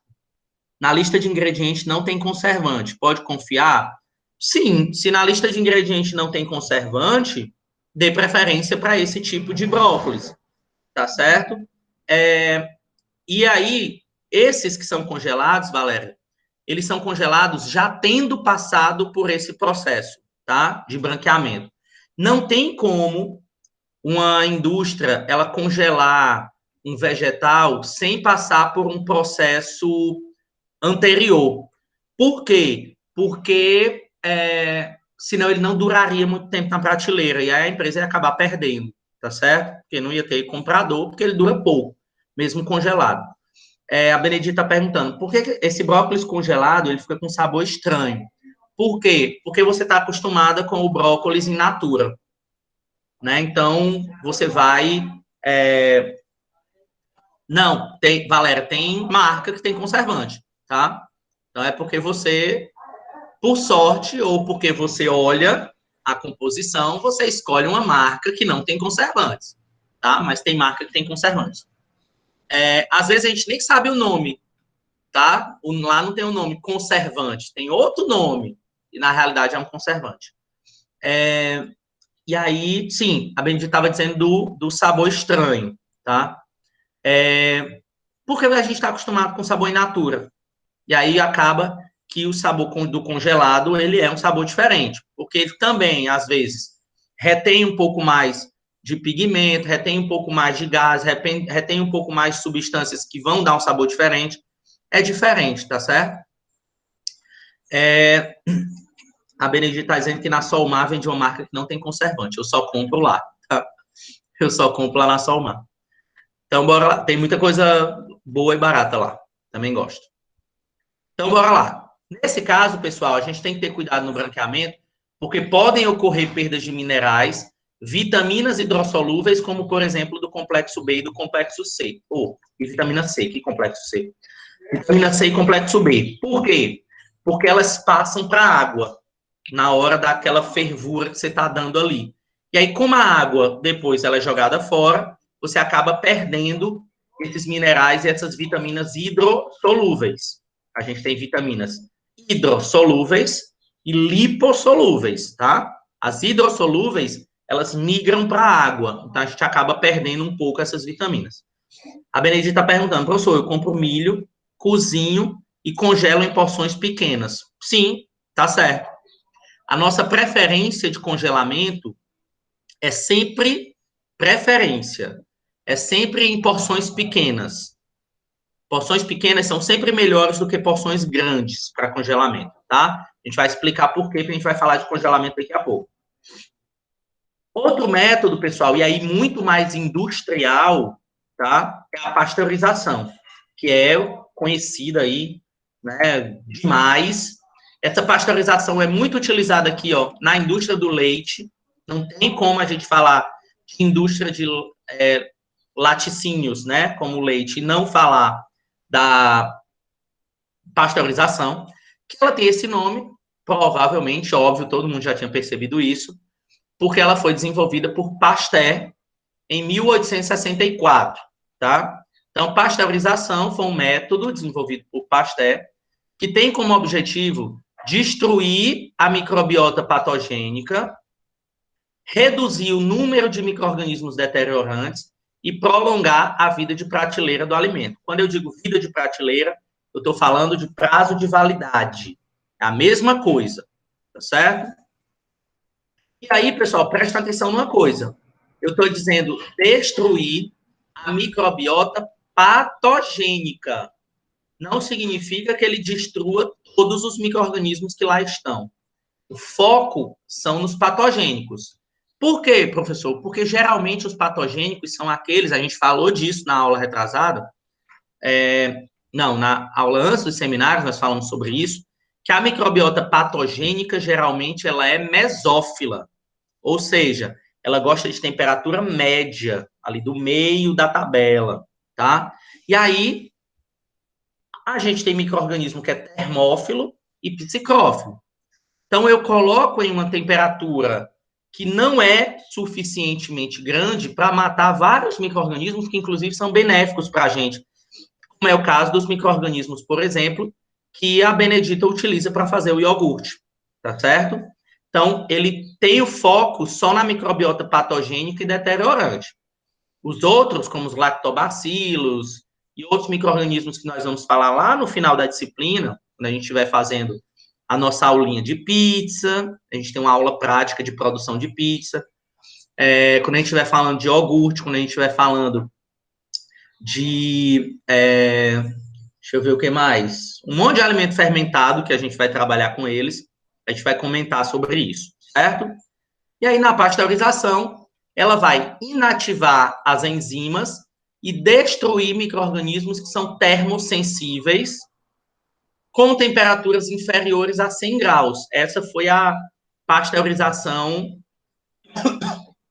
Na lista de ingredientes não tem conservante, pode confiar? Sim, se na lista de ingredientes não tem conservante, dê preferência para esse tipo de brócolis, tá certo? E aí, esses que são congelados, Valéria, eles são congelados já tendo passado por esse processo, tá? De branqueamento. Não tem como uma indústria ela congelar um vegetal sem passar por um processo anterior. Por quê? Porque senão ele não duraria muito tempo na prateleira e aí a empresa ia acabar perdendo, tá certo? Porque não ia ter comprador, porque ele dura pouco, mesmo congelado. A Benedita está perguntando, por que esse brócolis congelado ele fica com sabor estranho? Por quê? Porque você está acostumada com o brócolis in natura, né? Então, você vai... Não, tem, Valéria, tem marca que tem conservante, tá? Então, é porque você, por sorte, ou porque você olha a composição, você escolhe uma marca que não tem conservantes, tá? Mas tem marca que tem conservantes. Às vezes a gente nem sabe o nome, tá? Lá não tem o nome conservante, tem outro nome, e na realidade é um conservante. E aí, sim, a Benedita estava dizendo do sabor estranho, tá? Porque a gente está acostumado com sabor in natura. E aí acaba que o sabor do congelado, ele é um sabor diferente. Porque ele também, às vezes, retém um pouco mais de pigmento, retém um pouco mais de gás, retém um pouco mais de substâncias que vão dar um sabor diferente. É diferente, tá certo? A Benedita está dizendo que na Solmar vende uma marca que não tem conservante. Eu só compro lá, tá? Eu só compro lá na Solmar. Então, bora lá. Tem muita coisa boa e barata lá. Também gosto. Então, bora lá. Nesse caso, pessoal, a gente tem que ter cuidado no branqueamento, porque podem ocorrer perdas de minerais, vitaminas hidrossolúveis, como, por exemplo, do complexo B e do complexo C. E vitamina C, que complexo C? Vitamina C e complexo B. Por quê? Porque elas passam para a água, na hora daquela fervura que você está dando ali. E aí, como a água, depois, ela é jogada fora, você acaba perdendo esses minerais e essas vitaminas hidrossolúveis. A gente tem vitaminas hidrossolúveis e lipossolúveis, tá? As hidrossolúveis, elas migram para a água, então a gente acaba perdendo um pouco essas vitaminas. A Benedita está perguntando, professor, eu compro milho, cozinho e congelo em porções pequenas. Sim, tá certo. A nossa preferência de congelamento é sempre preferência. É sempre em porções pequenas. Porções pequenas são sempre melhores do que porções grandes para congelamento, tá? A gente vai explicar por quê, porque a gente vai falar de congelamento daqui a pouco. Outro método, pessoal, e aí muito mais industrial, tá? É a pasteurização, que é conhecida aí, né, demais. Essa pasteurização é muito utilizada aqui, ó, na indústria do leite. Não tem como a gente falar de indústria de laticínios, né, como o leite, e não falar da pasteurização, que ela tem esse nome, provavelmente, óbvio, todo mundo já tinha percebido isso, porque ela foi desenvolvida por Pasteur em 1864, tá? Então, pasteurização foi um método desenvolvido por Pasteur que tem como objetivo destruir a microbiota patogênica, reduzir o número de micro-organismos deteriorantes e prolongar a vida de prateleira do alimento. Quando eu digo vida de prateleira, eu estou falando de prazo de validade. É a mesma coisa, tá certo? E aí, pessoal, presta atenção numa coisa. Eu estou dizendo destruir a microbiota patogênica. Não significa que ele destrua todos os micro-organismos que lá estão. O foco são nos patogênicos. Por quê, professor? Porque geralmente os patogênicos são aqueles, a gente falou disso na aula retrasada, na aula antes dos seminários nós falamos sobre isso, que a microbiota patogênica geralmente ela é mesófila, ou seja, ela gosta de temperatura média, ali do meio da tabela, tá? E aí, a gente tem micro-organismo que é termófilo e psicrófilo. Então, eu coloco em uma temperatura que não é suficientemente grande para matar vários micro-organismos que, inclusive, são benéficos para a gente. Como é o caso dos micro-organismos, por exemplo, que a Benedita utiliza para fazer o iogurte, tá certo? Então, ele tem o foco só na microbiota patogênica e deteriorante. Os outros, como os lactobacilos e outros micro-organismos que nós vamos falar lá no final da disciplina, quando a gente estiver fazendo a nossa aulinha de pizza, a gente tem uma aula prática de produção de pizza, quando a gente estiver falando de iogurte, quando a gente estiver falando de, deixa eu ver o que mais, um monte de alimento fermentado que a gente vai trabalhar com eles, a gente vai comentar sobre isso, certo? E aí, na pasteurização, ela vai inativar as enzimas e destruir micro-organismos que são termossensíveis com temperaturas inferiores a 100 graus. Essa foi a pasteurização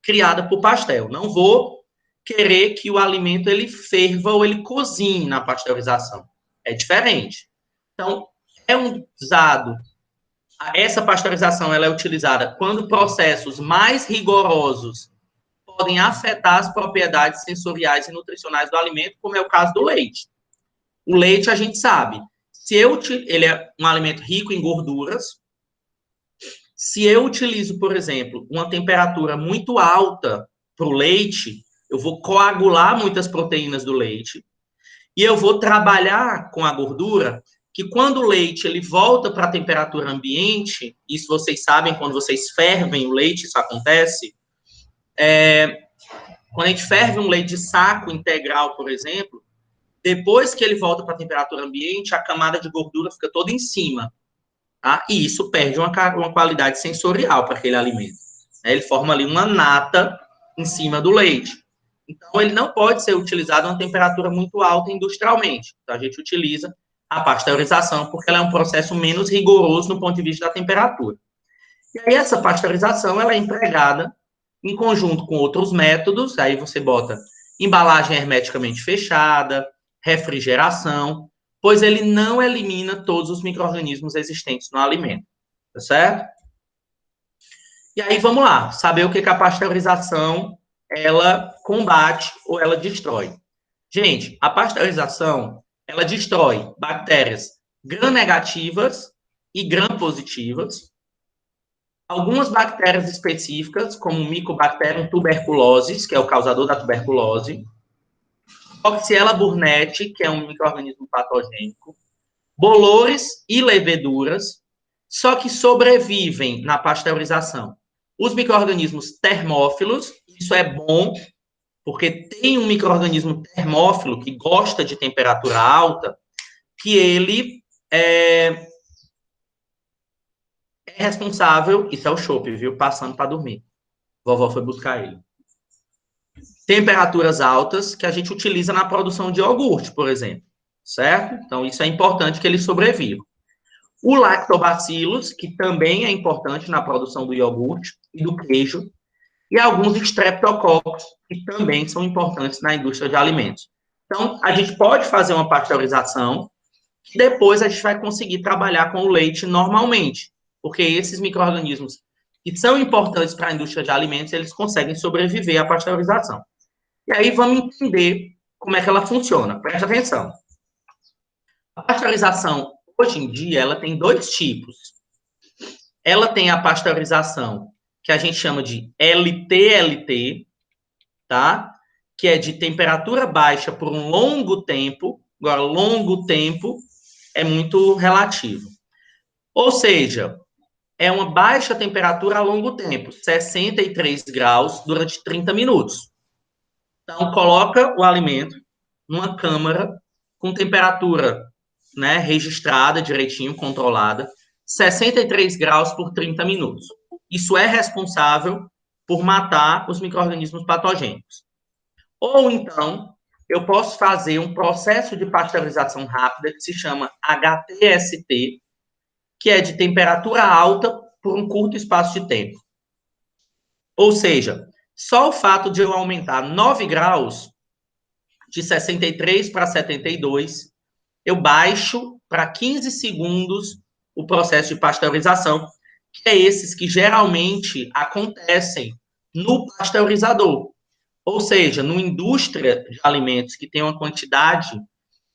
criada por Pasteur. Não vou querer que o alimento ele ferva ou ele cozinhe na pasteurização. É diferente. Então, é usado Essa pasteurização ela é utilizada quando processos mais rigorosos podem afetar as propriedades sensoriais e nutricionais do alimento, como é o caso do leite. O leite, a gente sabe, ele é um alimento rico em gorduras. Se eu utilizo, por exemplo, uma temperatura muito alta para o leite, eu vou coagular muitas proteínas do leite e eu vou trabalhar com a gordura, que quando o leite ele volta para a temperatura ambiente, isso vocês sabem, quando vocês fervem o leite, isso acontece, quando a gente ferve um leite de saco integral, por exemplo, depois que ele volta para a temperatura ambiente, a camada de gordura fica toda em cima, tá? E isso perde uma qualidade sensorial para aquele alimento. Ele forma ali uma nata em cima do leite. Então, ele não pode ser utilizado a uma temperatura muito alta industrialmente. Então, a gente utiliza a pasteurização, porque ela é um processo menos rigoroso no ponto de vista da temperatura. E aí, essa pasteurização, ela é empregada em conjunto com outros métodos, aí você bota embalagem hermeticamente fechada, refrigeração, pois ele não elimina todos os micro-organismos existentes no alimento, tá certo? E aí, vamos lá, saber o que a pasteurização, ela combate ou ela destrói. Gente, a pasteurização, ela destrói bactérias gram-negativas e gram-positivas, algumas bactérias específicas, como o Mycobacterium tuberculosis, que é o causador da tuberculose, Coxiella burnetii, que é um micro-organismo patogênico, bolores e leveduras, só que sobrevivem na pasteurização. Os micro-organismos termófilos, isso é bom, porque tem um micro-organismo termófilo que gosta de temperatura alta, que ele é responsável, isso é o chope, viu? Passando para dormir. Vovó foi buscar ele. Temperaturas altas que a gente utiliza na produção de iogurte, por exemplo, certo? Então, isso é importante que ele sobreviva. O lactobacillus, que também é importante na produção do iogurte e do queijo, e alguns streptococcus, que também são importantes na indústria de alimentos. Então, a gente pode fazer uma pasteurização, que depois a gente vai conseguir trabalhar com o leite normalmente, porque esses micro-organismos que são importantes para a indústria de alimentos, eles conseguem sobreviver à pasteurização. E aí vamos entender como é que ela funciona. Presta atenção. A pasteurização, hoje em dia, ela tem dois tipos. Ela tem a pasteurização que a gente chama de LTLT, tá? Que é de temperatura baixa por um longo tempo. Agora, longo tempo é muito relativo. Ou seja, é uma baixa temperatura a longo tempo, 63 graus durante 30 minutos. Então, coloca o alimento numa câmara com temperatura, né, registrada direitinho, controlada, 63 graus por 30 minutos. Isso é responsável por matar os micro-organismos patogênicos. Ou então, eu posso fazer um processo de pasteurização rápida que se chama HTST, que é de temperatura alta por um curto espaço de tempo. Ou seja, só o fato de eu aumentar 9 graus, de 63 para 72, eu baixo para 15 segundos o processo de pasteurização, que é esses que geralmente acontecem no pasteurizador. Ou seja, numa indústria de alimentos que tem uma quantidade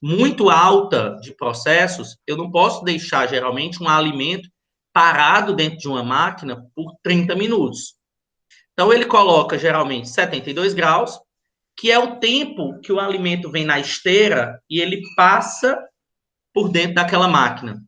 muito alta de processos, eu não posso deixar, geralmente, um alimento parado dentro de uma máquina por 30 minutos. Então, ele coloca, geralmente, 72 graus, que é o tempo que o alimento vem na esteira e ele passa por dentro daquela máquina.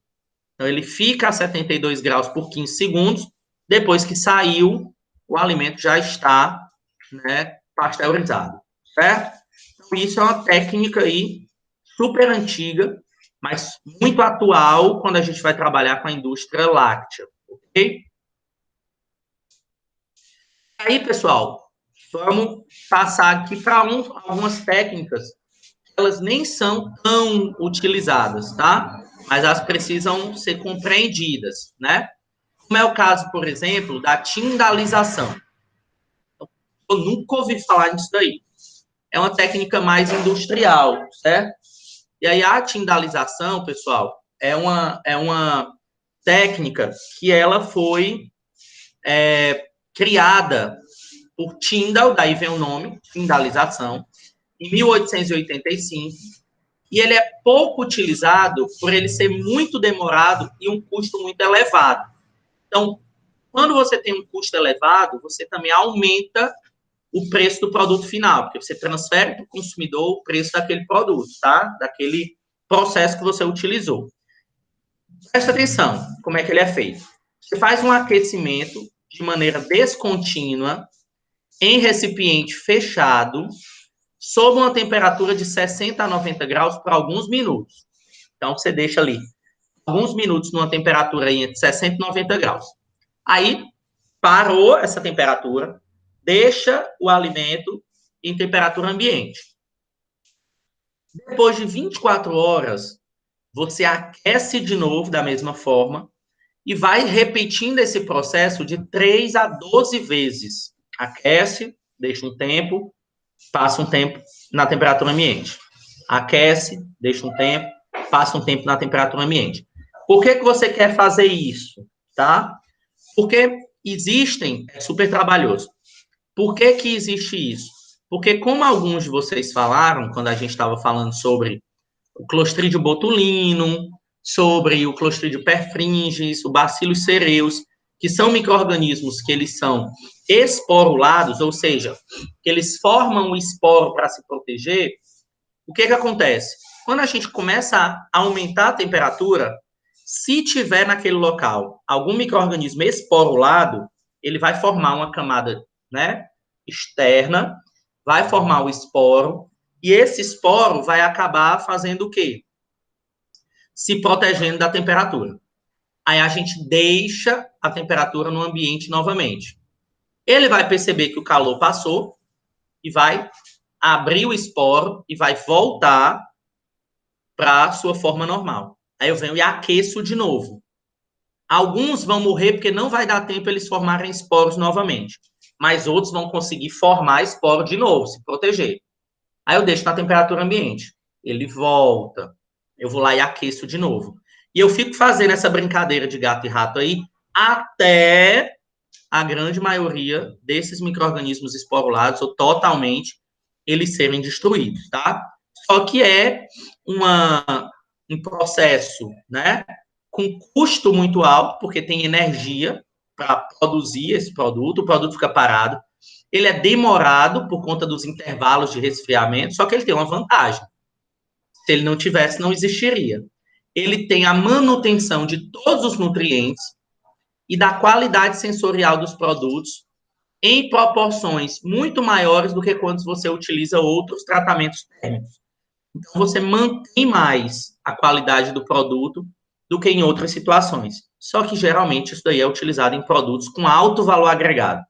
Então, ele fica a 72 graus por 15 segundos, depois que saiu, o alimento já está, né, pasteurizado, certo? Então, isso é uma técnica aí super antiga, mas muito atual quando a gente vai trabalhar com a indústria láctea, ok? Aí, pessoal, vamos passar aqui para algumas técnicas que elas nem são tão utilizadas, tá? Mas elas precisam ser compreendidas, né? Como é o caso, por exemplo, da tindalização. Eu nunca ouvi falar nisso daí. É uma técnica mais industrial, certo? E aí a tindalização, pessoal, é uma técnica que ela foi criada por Tyndall, daí vem o nome, tyndalização, em 1885, e ele é pouco utilizado por ele ser muito demorado e um custo muito elevado. Então, quando você tem um custo elevado, você também aumenta o preço do produto final, porque você transfere para o consumidor o preço daquele produto, tá? Daquele processo que você utilizou. Presta atenção, como é que ele é feito. Você faz um aquecimento de maneira descontínua em recipiente fechado, sob uma temperatura de 60 a 90 graus por alguns minutos. Então, você deixa ali alguns minutos numa temperatura aí entre 60 e 90 graus. Aí, parou essa temperatura, deixa o alimento em temperatura ambiente. Depois de 24 horas, você aquece de novo da mesma forma e vai repetindo esse processo de 3 a 12 vezes. Aquece, deixa um tempo, passa um tempo na temperatura ambiente. Aquece, deixa um tempo, passa um tempo na temperatura ambiente. Por que você quer fazer isso, tá? Porque existem, é super trabalhoso. Por que existe isso? Porque, como alguns de vocês falaram, quando a gente estava falando sobre o Clostridium botulinum, sobre o Clostridium perfringens, o Bacillus cereus, que são micro-organismos que eles são esporulados, ou seja, que eles formam o esporo para se proteger, o que acontece? Quando a gente começa a aumentar a temperatura, se tiver naquele local algum micro-organismo esporulado, ele vai formar uma camada, né, externa, vai formar o esporo, e esse esporo vai acabar fazendo o quê? Se protegendo da temperatura. Aí a gente deixa a temperatura no ambiente novamente. Ele vai perceber que o calor passou e vai abrir o esporo e vai voltar para a sua forma normal. Aí eu venho e aqueço de novo. Alguns vão morrer porque não vai dar tempo eles formarem esporos novamente. Mas outros vão conseguir formar esporo de novo, se proteger. Aí eu deixo na temperatura ambiente. Ele volta. Eu vou lá e aqueço de novo. E eu fico fazendo essa brincadeira de gato e rato aí até a grande maioria desses micro-organismos esporulados, ou totalmente, eles serem destruídos, tá? Só que é um processo, né, com custo muito alto, porque tem energia para produzir esse produto, o produto fica parado. Ele é demorado por conta dos intervalos de resfriamento, só que ele tem uma vantagem. Se ele não tivesse, não existiria. Ele tem a manutenção de todos os nutrientes e da qualidade sensorial dos produtos em proporções muito maiores do que quando você utiliza outros tratamentos térmicos. Então, você mantém mais a qualidade do produto do que em outras situações. Só que, geralmente, isso daí é utilizado em produtos com alto valor agregado.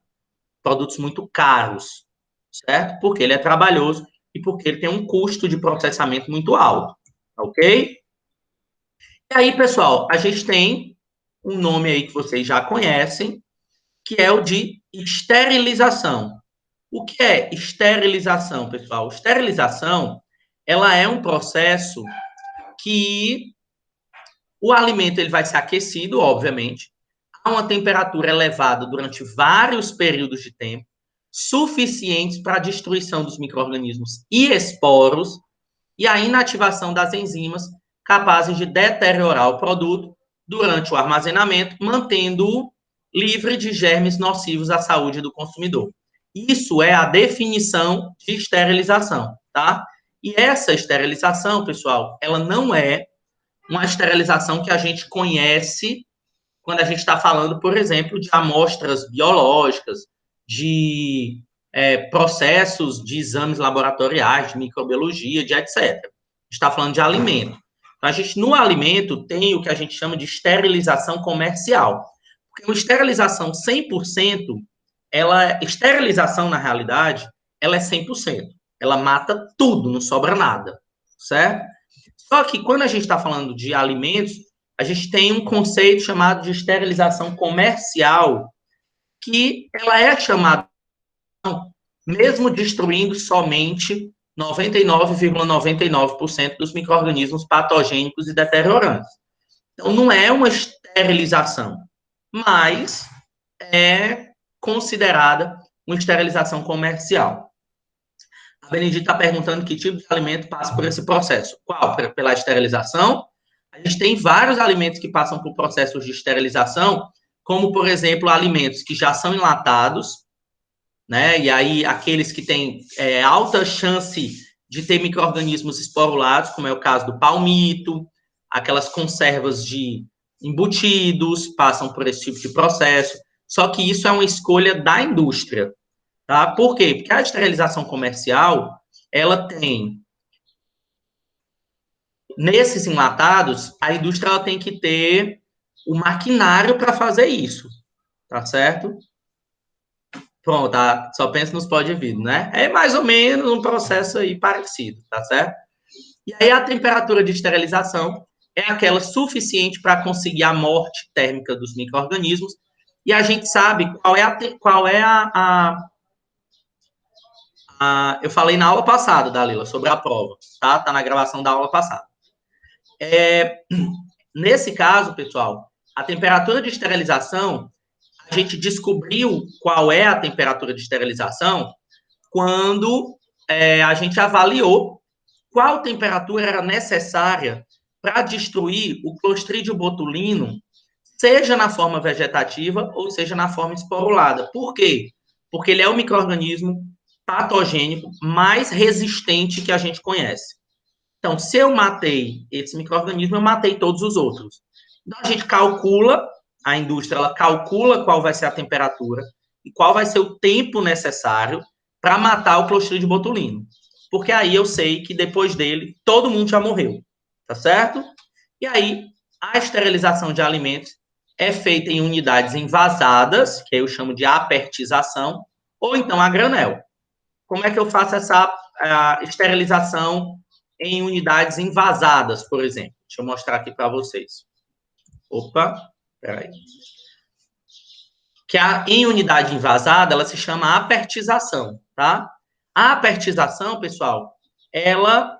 Produtos muito caros, certo? Porque ele é trabalhoso e porque ele tem um custo de processamento muito alto, ok? E aí, pessoal, a gente tem um nome aí que vocês já conhecem, que é o de esterilização. O que é esterilização, pessoal? Esterilização, ela é um processo que o alimento ele vai ser aquecido, obviamente, a uma temperatura elevada durante vários períodos de tempo, suficientes para a destruição dos micro-organismos e esporos e a inativação das enzimas capazes de deteriorar o produto durante o armazenamento, mantendo-o livre de germes nocivos à saúde do consumidor. Isso é a definição de esterilização, tá? E essa esterilização, pessoal, ela não é uma esterilização que a gente conhece quando a gente está falando, por exemplo, de amostras biológicas, de processos de exames laboratoriais, de microbiologia, de etc. A gente está falando de alimento. Então, a gente, no alimento, tem o que a gente chama de esterilização comercial. Porque uma esterilização 100%, esterilização, na realidade, ela é 100%. Ela mata tudo, não sobra nada, certo? Só que quando a gente está falando de alimentos, a gente tem um conceito chamado de esterilização comercial, que ela é chamada, mesmo destruindo somente 99,99% dos micro-organismos patogênicos e deteriorantes. Então, não é uma esterilização, mas é considerada uma esterilização comercial. A Benedita está perguntando que tipo de alimento passa por esse processo. Qual? Pela esterilização? A gente tem vários alimentos que passam por processos de esterilização, como, por exemplo, alimentos que já são enlatados, né? E aí, aqueles que têm alta chance de ter micro-organismos esporulados, como é o caso do palmito, aquelas conservas de embutidos passam por esse tipo de processo. Só que isso é uma escolha da indústria, tá? Por quê? Porque a esterilização comercial, ela tem, nesses enlatados, a indústria ela tem que ter o maquinário para fazer isso, tá certo? Pronto, tá? Só pensa nos pó de vidro, né? É mais ou menos um processo aí parecido, tá certo? E aí a temperatura de esterilização é aquela suficiente para conseguir a morte térmica dos micro-organismos. E a gente sabe qual é eu falei na aula passada, Dalila, sobre a prova, tá? Tá na gravação da aula passada. Nesse caso, pessoal, a temperatura de esterilização, a gente descobriu qual é a temperatura de esterilização quando a gente avaliou qual temperatura era necessária para destruir o Clostridium botulino, seja na forma vegetativa ou seja na forma esporulada. Por quê? Porque ele é o micro-organismo patogênico mais resistente que a gente conhece. Então, se eu matei esse micro-organismo, eu matei todos os outros. Então, a gente calcula, a indústria ela calcula qual vai ser a temperatura e qual vai ser o tempo necessário para matar o Clostridium botulino. Porque aí eu sei que depois dele, todo mundo já morreu, tá certo? E aí, a esterilização de alimentos é feita em unidades envasadas, que eu chamo de apertização, ou então a granel. Como é que eu faço essa esterilização em unidades envasadas, por exemplo? Deixa eu mostrar aqui para vocês. Opa, peraí. Que em unidade envasada, ela se chama apertização, tá? A apertização, pessoal, ela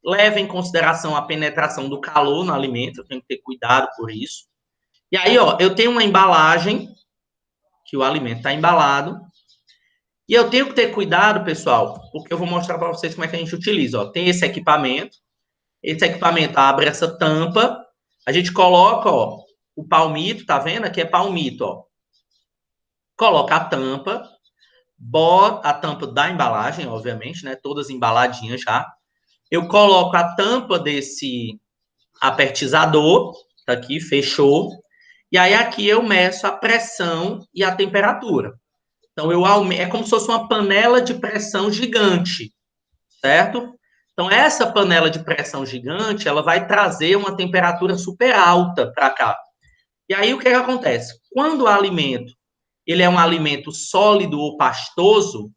leva em consideração a penetração do calor no alimento, eu tenho que ter cuidado por isso. E aí, ó, eu tenho uma embalagem, que o alimento está embalado, e eu tenho que ter cuidado, pessoal, porque eu vou mostrar para vocês como é que a gente utiliza. Ó. Tem esse equipamento abre essa tampa, a gente coloca, ó, o palmito, tá vendo? Aqui é palmito, ó. Coloca a tampa, bota a tampa da embalagem, obviamente, né? Todas embaladinhas já. Eu coloco a tampa desse apertizador, tá aqui, fechou. E aí aqui eu meço a pressão e a temperatura. Então, é como se fosse uma panela de pressão gigante, certo? Então, essa panela de pressão gigante, ela vai trazer uma temperatura super alta para cá. E aí, o que acontece? Quando o alimento, ele é um alimento sólido ou pastoso,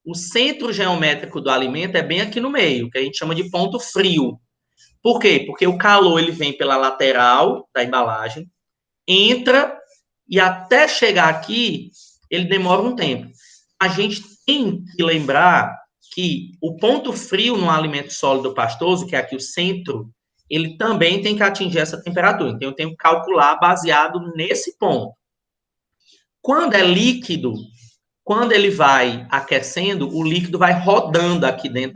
o centro geométrico do alimento é bem aqui no meio, que a gente chama de ponto frio. Por quê? Porque o calor, ele vem pela lateral da embalagem, entra e até chegar aqui, ele demora um tempo. A gente tem que lembrar que o ponto frio no alimento sólido pastoso, que é aqui o centro, ele também tem que atingir essa temperatura. Então, eu tenho que calcular baseado nesse ponto. Quando é líquido, quando ele vai aquecendo, o líquido vai rodando aqui dentro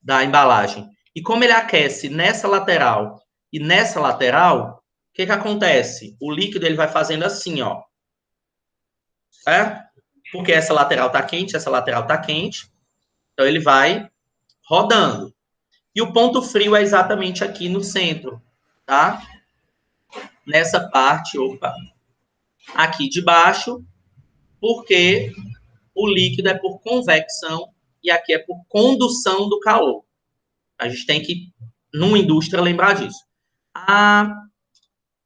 da embalagem. E como ele aquece nessa lateral e nessa lateral, o que acontece? O líquido ele vai fazendo assim, ó. Porque essa lateral está quente, essa lateral está quente. Então, ele vai rodando. E o ponto frio é exatamente aqui no centro, tá? Nessa parte, aqui de baixo, porque o líquido é por convecção e aqui é por condução do calor. A gente tem que, numa indústria, lembrar disso. A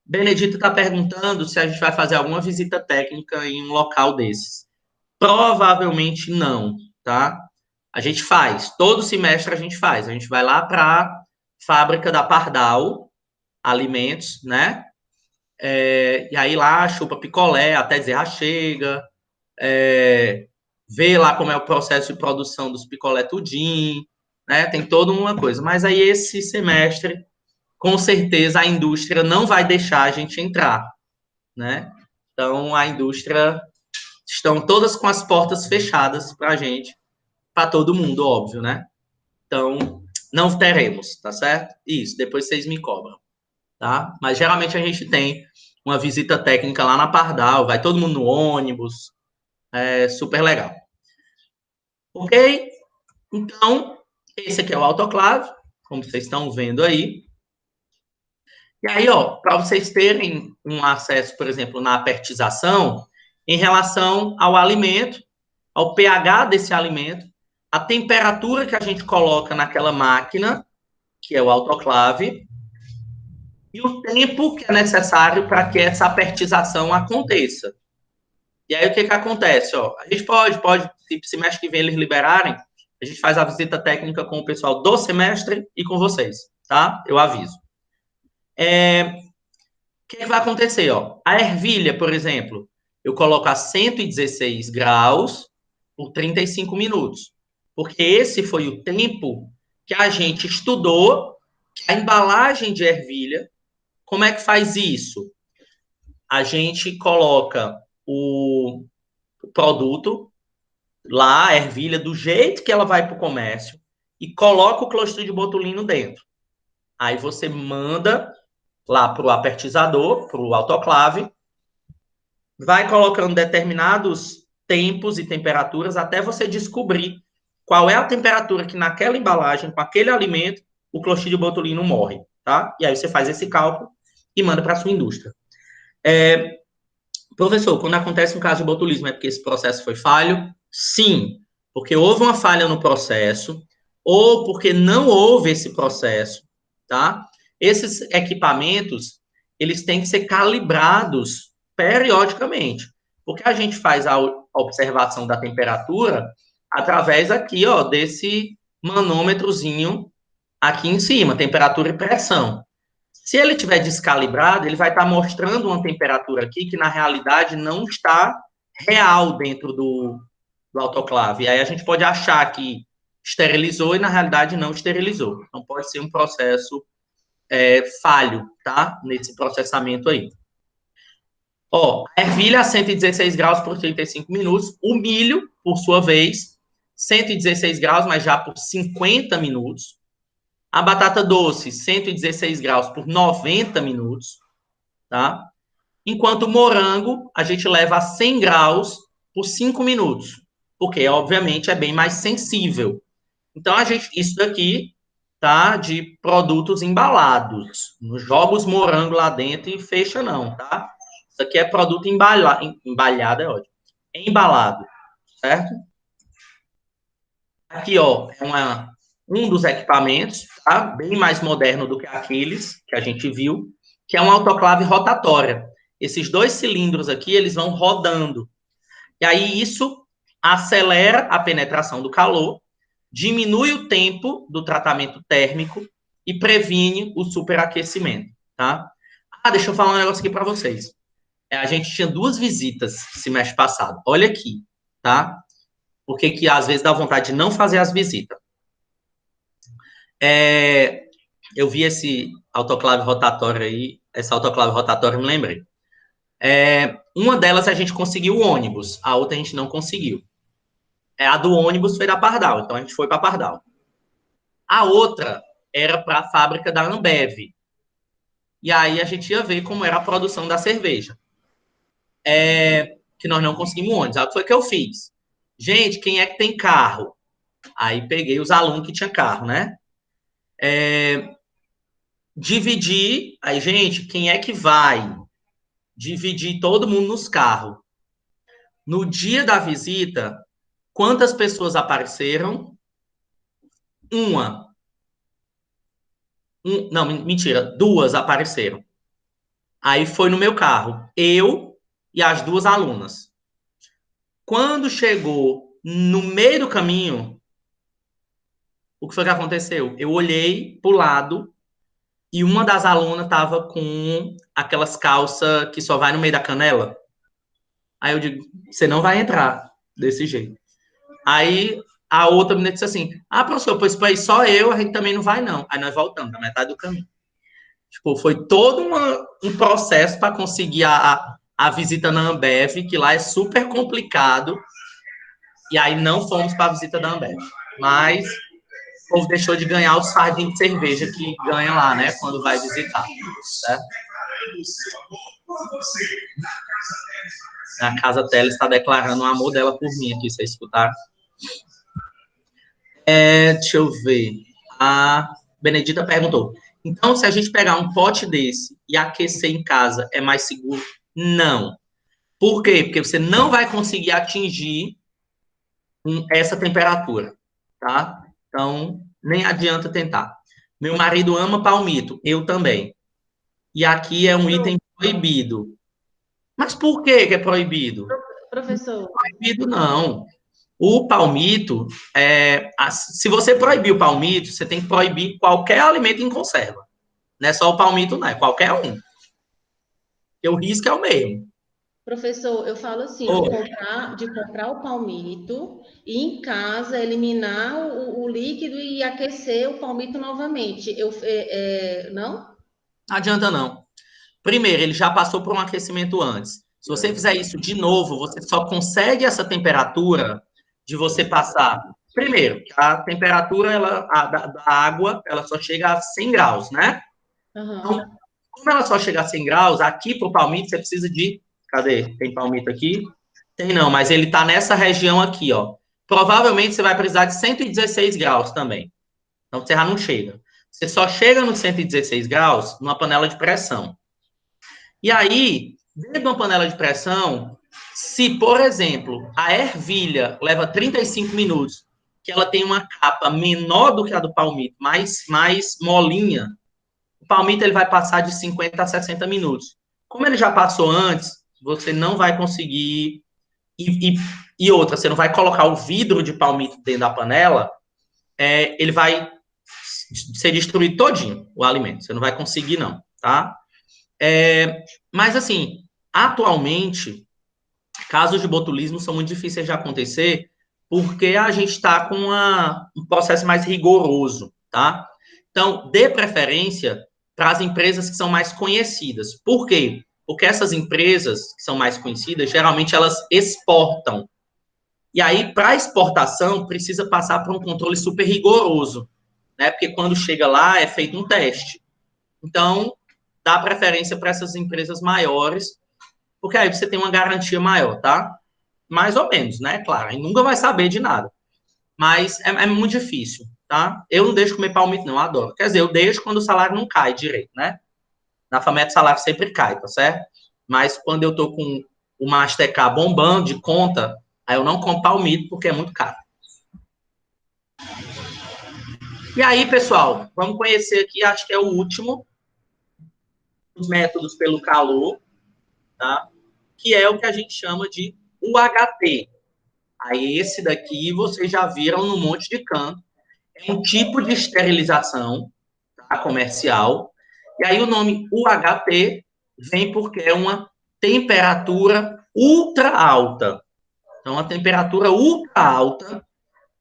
Benedita está perguntando se a gente vai fazer alguma visita técnica em um local desses. Provavelmente não, tá? A gente faz, todo semestre a gente faz. A gente vai lá para a fábrica da Pardal Alimentos, né? E aí lá chupa picolé, até dizer, chega. Vê lá como é o processo de produção dos picolé tudinho, né? Tem toda uma coisa. Mas aí esse semestre com certeza a indústria não vai deixar a gente entrar, né? Então, a indústria estão todas com as portas fechadas para a gente, para todo mundo, óbvio, né? Então, não teremos, tá certo? Isso, depois vocês me cobram, tá? Mas geralmente a gente tem uma visita técnica lá na Pardal, vai todo mundo no ônibus, é super legal. Ok? Então, esse aqui é o autoclave, como vocês estão vendo aí. E aí, ó, para vocês terem um acesso, por exemplo, na apertização, em relação ao alimento, ao pH desse alimento, a temperatura que a gente coloca naquela máquina, que é o autoclave, e o tempo que é necessário para que essa apertização aconteça. E aí, o que acontece? Ó, a gente pode, se semestre que vem eles liberarem, a gente faz a visita técnica com o pessoal do semestre e com vocês, tá? Eu aviso. O que vai acontecer? Ó? A ervilha, por exemplo, eu coloco a 116 graus por 35 minutos. Porque esse foi o tempo que a gente estudou a embalagem de ervilha. Como é que faz isso? A gente coloca o produto lá, a ervilha, do jeito que ela vai para o comércio e coloca o clostridio botulino dentro. Aí você manda lá para o apertizador, para o autoclave, vai colocando determinados tempos e temperaturas até você descobrir qual é a temperatura que naquela embalagem, com aquele alimento, o clostridio botulino morre, tá? E aí você faz esse cálculo e manda para a sua indústria. Professor, quando acontece um caso de botulismo, é porque esse processo foi falho? Sim, porque houve uma falha no processo, ou porque não houve esse processo, tá? Esses equipamentos, eles têm que ser calibrados periodicamente, porque a gente faz a observação da temperatura através aqui, ó, desse manômetrozinho aqui em cima, temperatura e pressão. Se ele estiver descalibrado, ele vai estar mostrando uma temperatura aqui que, na realidade, não está real dentro do autoclave. E aí a gente pode achar que esterilizou e, na realidade, não esterilizou. Então, pode ser um processo falho, tá? Nesse processamento aí. Ó, a ervilha a 116 graus por 35 minutos. O milho, por sua vez, 116 graus, mas já por 50 minutos. A batata doce, 116 graus por 90 minutos, tá? Enquanto o morango, a gente leva a 100 graus por 5 minutos, porque, obviamente, é bem mais sensível. Então, isso daqui tá de produtos embalados. Não joga os morangos lá dentro e fecha, não, tá? Isso aqui é produto embalhado, é ótimo. Embalado, certo? Aqui, ó, é um dos equipamentos, tá? Bem mais moderno do que aqueles que a gente viu, que é uma autoclave rotatória. Esses dois cilindros aqui, eles vão rodando. E aí isso acelera a penetração do calor, diminui o tempo do tratamento térmico e previne o superaquecimento, tá? Ah, deixa eu falar um negócio aqui para vocês. A gente tinha 2 visitas semestre passado. Olha aqui, tá? Porque que às vezes dá vontade de não fazer as visitas. Eu vi esse autoclave rotatório aí, essa autoclave rotatória, me lembrei. Uma delas a gente conseguiu o ônibus, a outra a gente não conseguiu. A do ônibus foi da Pardal, então a gente foi para Pardal. A outra era para a fábrica da Ambev. E aí a gente ia ver como era a produção da cerveja. Que nós não conseguimos ônibus. Aí o que foi que eu fiz? Gente, quem é que tem carro? Aí peguei os alunos que tinham carro, né? Dividir. Aí, gente, quem é que vai? Dividir todo mundo nos carros. No dia da visita, quantas pessoas apareceram? Uma. Não, mentira, 2 apareceram. Aí foi no meu carro, eu e as 2 alunas. Quando chegou no meio do caminho, o que foi que aconteceu? Eu olhei pro lado e uma das alunas estava com aquelas calças que só vai no meio da canela. Aí eu digo, você não vai entrar desse jeito. Aí a outra menina disse assim, professor, pois só eu, a gente também não vai não. Aí nós voltamos na metade do caminho. Tipo, foi todo um processo para conseguir a visita na Ambev, que lá é super complicado. E aí não fomos para a visita da Ambev. Mas o povo deixou de ganhar os fardinhos de cerveja que ganha lá, né? Quando vai visitar. Certo? A Casa Tela está declarando o amor dela por mim aqui, vocês escutaram? Deixa eu ver. A Benedita perguntou. Então, se a gente pegar um pote desse e aquecer em casa, é mais seguro? Não. Por quê? Porque você não vai conseguir atingir essa temperatura, tá? Então, nem adianta tentar. Meu marido ama palmito, eu também. E aqui é um item proibido. Mas por que é proibido? Professor. Não é proibido, não. O palmito, se você proibir o palmito, você tem que proibir qualquer alimento em conserva. Não é só o palmito, não, é qualquer um. Porque o risco é o mesmo. Professor, eu falo assim, Oh, de comprar o palmito e em casa eliminar o líquido e aquecer o palmito novamente. Não? não adianta, não. Primeiro, ele já passou por um aquecimento antes. Se você fizer isso de novo, você só consegue essa temperatura de você passar. Primeiro, a temperatura da água ela só chega a 100 graus, né? Então, Uhum. como ela só chega a 100 graus, aqui para o palmito você precisa de. Cadê? Tem palmito aqui? Tem não, mas ele está nessa região aqui, ó. Provavelmente você vai precisar de 116 graus também. Então você já não chega. Você só chega nos 116 graus numa panela de pressão. E aí, dentro de uma panela de pressão, se, por exemplo, a ervilha leva 35 minutos, que ela tem uma capa menor do que a do palmito, mais molinha, o palmito ele vai passar de 50 a 60 minutos. Como ele já passou antes, você não vai conseguir. E outra, você não vai colocar o vidro de palmito dentro da panela, ele vai ser destruído todinho, o alimento. Você não vai conseguir, não, tá? Mas, assim, atualmente, casos de botulismo são muito difíceis de acontecer porque a gente está com um processo mais rigoroso, tá? Então, dê preferência para as empresas que são mais conhecidas. Por quê? Porque essas empresas que são mais conhecidas, geralmente elas exportam. E aí, para exportação, precisa passar por um controle super rigoroso, né? Porque quando chega lá, é feito um teste. Então, dá preferência para essas empresas maiores, porque aí você tem uma garantia maior, tá? Mais ou menos, né? Claro, a gente nunca vai saber de nada. Mas é muito difícil, tá? Eu não deixo comer palmito, não, eu adoro. Quer dizer, eu deixo quando o salário não cai direito, né? Na FAMED o salário sempre cai, tá certo? Mas quando eu tô com o Mastercard bombando de conta, aí eu não compro palmito porque é muito caro. E aí, pessoal, vamos conhecer aqui, acho que é o último, os métodos pelo calor, tá? Que é o que a gente chama de UHT. Aí esse daqui vocês já viram no monte de canto. É um tipo de esterilização, tá, comercial. E aí o nome UHT vem porque é uma temperatura ultra alta. Então, a temperatura ultra alta,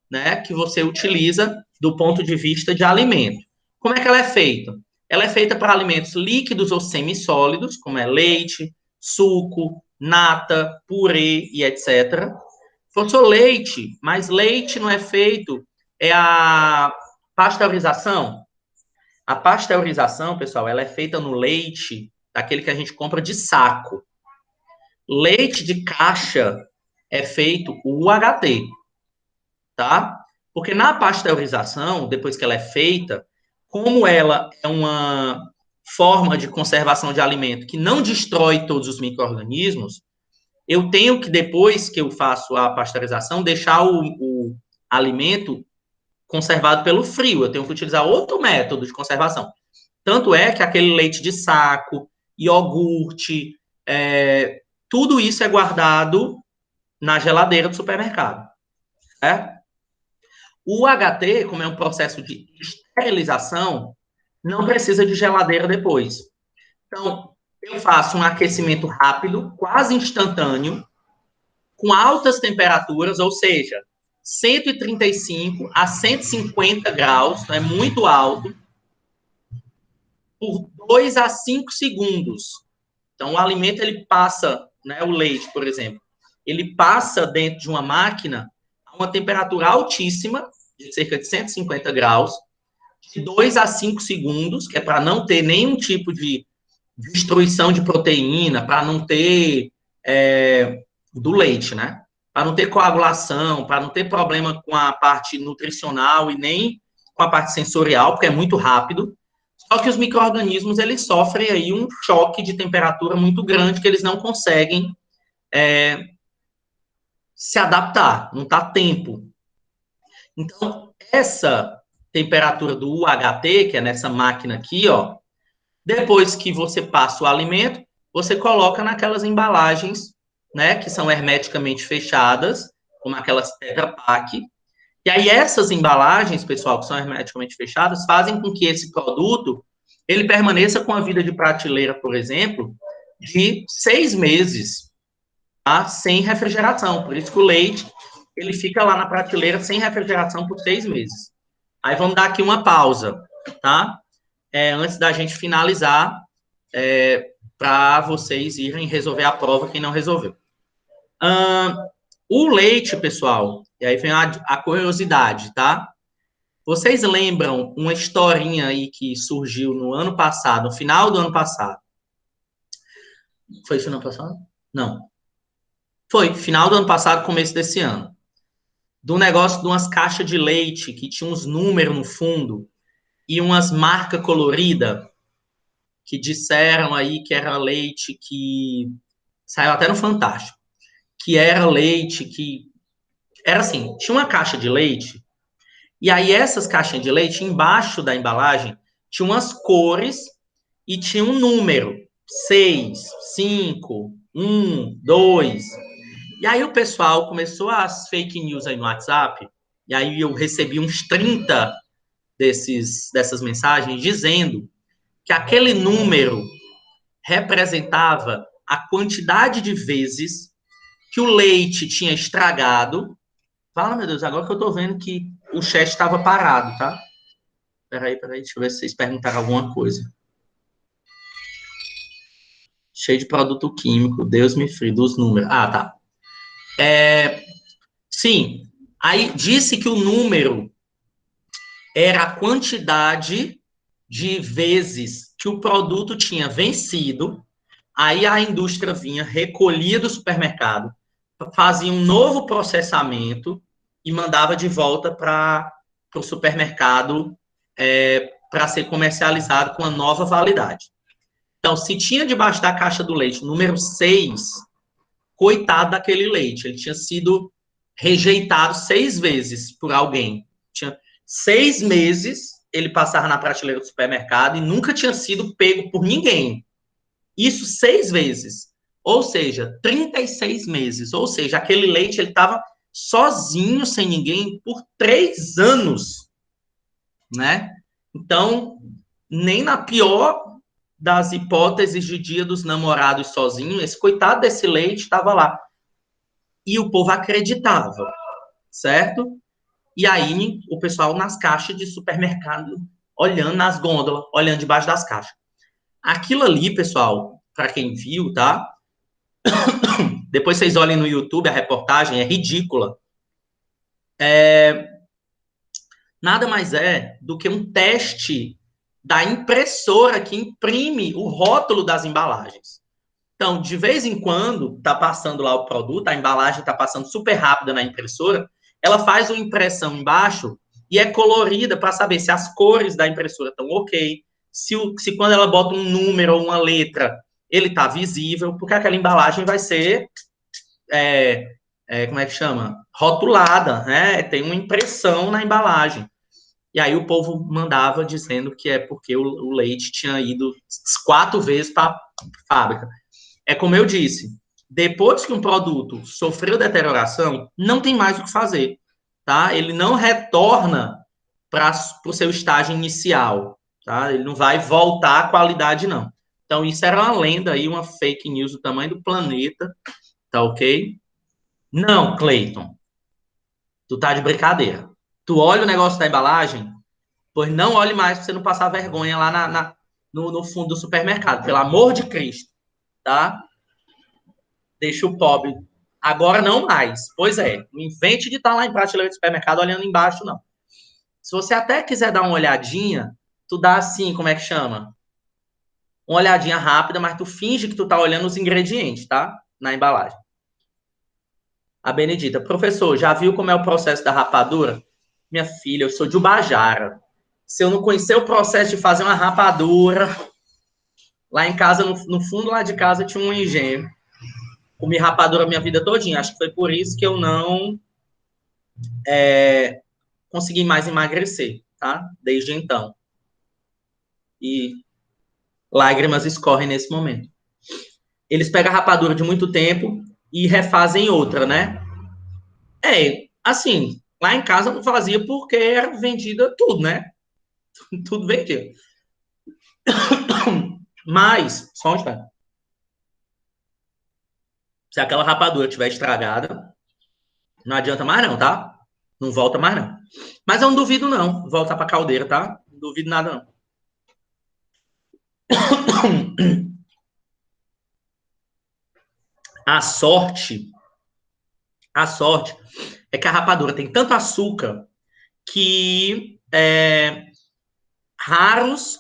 né, que você utiliza do ponto de vista de alimento. Como é que ela é feita? Ela é feita para alimentos líquidos ou semissólidos, como é leite, suco, nata, purê e etc. Professor, leite, mas leite não é feito, é a pasteurização. A pasteurização, pessoal, ela é feita no leite, daquele que a gente compra de saco. Leite de caixa é feito o UHT, tá? Porque na pasteurização, depois que ela é feita, como ela é uma forma de conservação de alimento que não destrói todos os micro-organismos, eu tenho que, depois que eu faço a pasteurização, deixar o alimento conservado pelo frio. Eu tenho que utilizar outro método de conservação. Tanto é que aquele leite de saco, iogurte, tudo isso é guardado na geladeira do supermercado. Certo? O HT, como é um processo de esterilização, não precisa de geladeira depois. Então, eu faço um aquecimento rápido, quase instantâneo, com altas temperaturas, ou seja, 135 a 150 graus, é muito alto. por 2 a 5 segundos. Então, o alimento, ele passa, né, o leite, por exemplo, ele passa dentro de uma máquina a uma temperatura altíssima, de cerca de 150 graus, de 2 a 5 segundos, que é para não ter nenhum tipo de destruição de proteína, para não ter do leite, né? Para não ter coagulação, para não ter problema com a parte nutricional e nem com a parte sensorial, porque é muito rápido. Só que os micro-organismos, eles sofrem aí um choque de temperatura muito grande que eles não conseguem se adaptar, não está tempo. Então, essa temperatura do UHT, que é nessa máquina aqui, ó, depois que você passa o alimento, você coloca naquelas embalagens, né, que são hermeticamente fechadas, como aquelas Tetra Pak. E aí essas embalagens, pessoal, que são hermeticamente fechadas, fazem com que esse produto ele permaneça com a vida de prateleira, por exemplo, de 6 meses, tá? Sem refrigeração. Por isso que o leite ele fica lá na prateleira sem refrigeração por 6 meses. Aí vamos dar aqui uma pausa, tá? Antes da gente finalizar, para vocês irem resolver a prova, quem não resolveu. O leite, pessoal, e aí vem a curiosidade, tá? Vocês lembram uma historinha aí que surgiu no ano passado, no final do ano passado? Foi final passado? Não. Foi final do ano passado, começo desse ano. Do negócio de umas caixas de leite que tinha uns números no fundo e umas marcas coloridas que disseram aí que era leite que saiu até no Fantástico, que era leite que era assim, tinha uma caixa de leite e aí essas caixinhas de leite embaixo da embalagem tinha umas cores e tinha um número, 6, 5, 1, 2. E aí o pessoal começou as fake news aí no WhatsApp, e aí eu recebi uns 30 dessas mensagens dizendo que aquele número representava a quantidade de vezes que o leite tinha estragado. Fala, meu Deus, agora que eu tô vendo que o chat estava parado, tá? Peraí, deixa eu ver se vocês perguntaram alguma coisa. Cheio de produto químico, Deus me free, dos números. Ah, tá. Sim, aí disse que o número era a quantidade de vezes que o produto tinha vencido, aí a indústria vinha, recolhia do supermercado, fazia um novo processamento e mandava de volta para o supermercado para ser comercializado com a nova validade. Então, se tinha debaixo da caixa do leite número 6, coitado daquele leite, ele tinha sido rejeitado 6 vezes por alguém. Tinha 6 meses ele passava na prateleira do supermercado e nunca tinha sido pego por ninguém. Isso 6 vezes. Ou seja, 36 meses. Ou seja, aquele leite ele estava sozinho, sem ninguém, por 3 anos. Né? Então, nem na pior das hipóteses de Dia dos Namorados sozinho, esse coitado desse leite estava lá. E o povo acreditava, certo? E aí o pessoal nas caixas de supermercado, olhando nas gôndolas, olhando debaixo das caixas. Aquilo ali, pessoal, para quem viu, tá? Depois vocês olhem no YouTube, a reportagem é ridícula. Nada mais é do que um teste da impressora que imprime o rótulo das embalagens. Então, de vez em quando, está passando lá o produto, a embalagem está passando super rápida na impressora, ela faz uma impressão embaixo e é colorida para saber se as cores da impressora estão ok, se quando ela bota um número ou uma letra, ele está visível, porque aquela embalagem vai ser, como é que chama? Rotulada, né? Tem uma impressão na embalagem. E aí o povo mandava dizendo que é porque o leite tinha ido 4 vezes para a fábrica. É como eu disse, depois que um produto sofreu deterioração, não tem mais o que fazer, tá? Ele não retorna para o seu estágio inicial, tá? Ele não vai voltar à qualidade, não. Então, isso era uma lenda aí, uma fake news do tamanho do planeta, tá ok? Não, Cleiton, tu tá de brincadeira. Tu olha o negócio da embalagem, pois não olhe mais para você não passar vergonha lá no fundo do supermercado, pelo amor de Cristo, tá? Deixa o pobre. Agora não mais. Pois é, não invente de estar lá em prateleira de supermercado olhando embaixo, não. Se você até quiser dar uma olhadinha, tu dá assim, como é que chama? Uma olhadinha rápida, mas tu finge que tu tá olhando os ingredientes, tá? Na embalagem. A Benedita, professor, já viu como é o processo da rapadura? Minha filha, eu sou de Ubajara. Se eu não conhecer o processo de fazer uma rapadura, lá em casa, no fundo lá de casa, tinha um engenho. Comi rapadura a minha vida todinha. Acho que foi por isso que eu não consegui mais emagrecer, tá? Desde então. E lágrimas escorrem nesse momento. Eles pegam a rapadura de muito tempo e refazem outra, né? Assim, lá em casa eu não fazia porque era vendida tudo, né? Tudo vendido. Mas, só um instante. Se aquela rapadura estiver estragada, não adianta mais não, tá? Não volta mais não. Mas eu não duvido não, voltar pra caldeira, tá? Não duvido nada não. A sorte é que a rapadura tem tanto açúcar que raros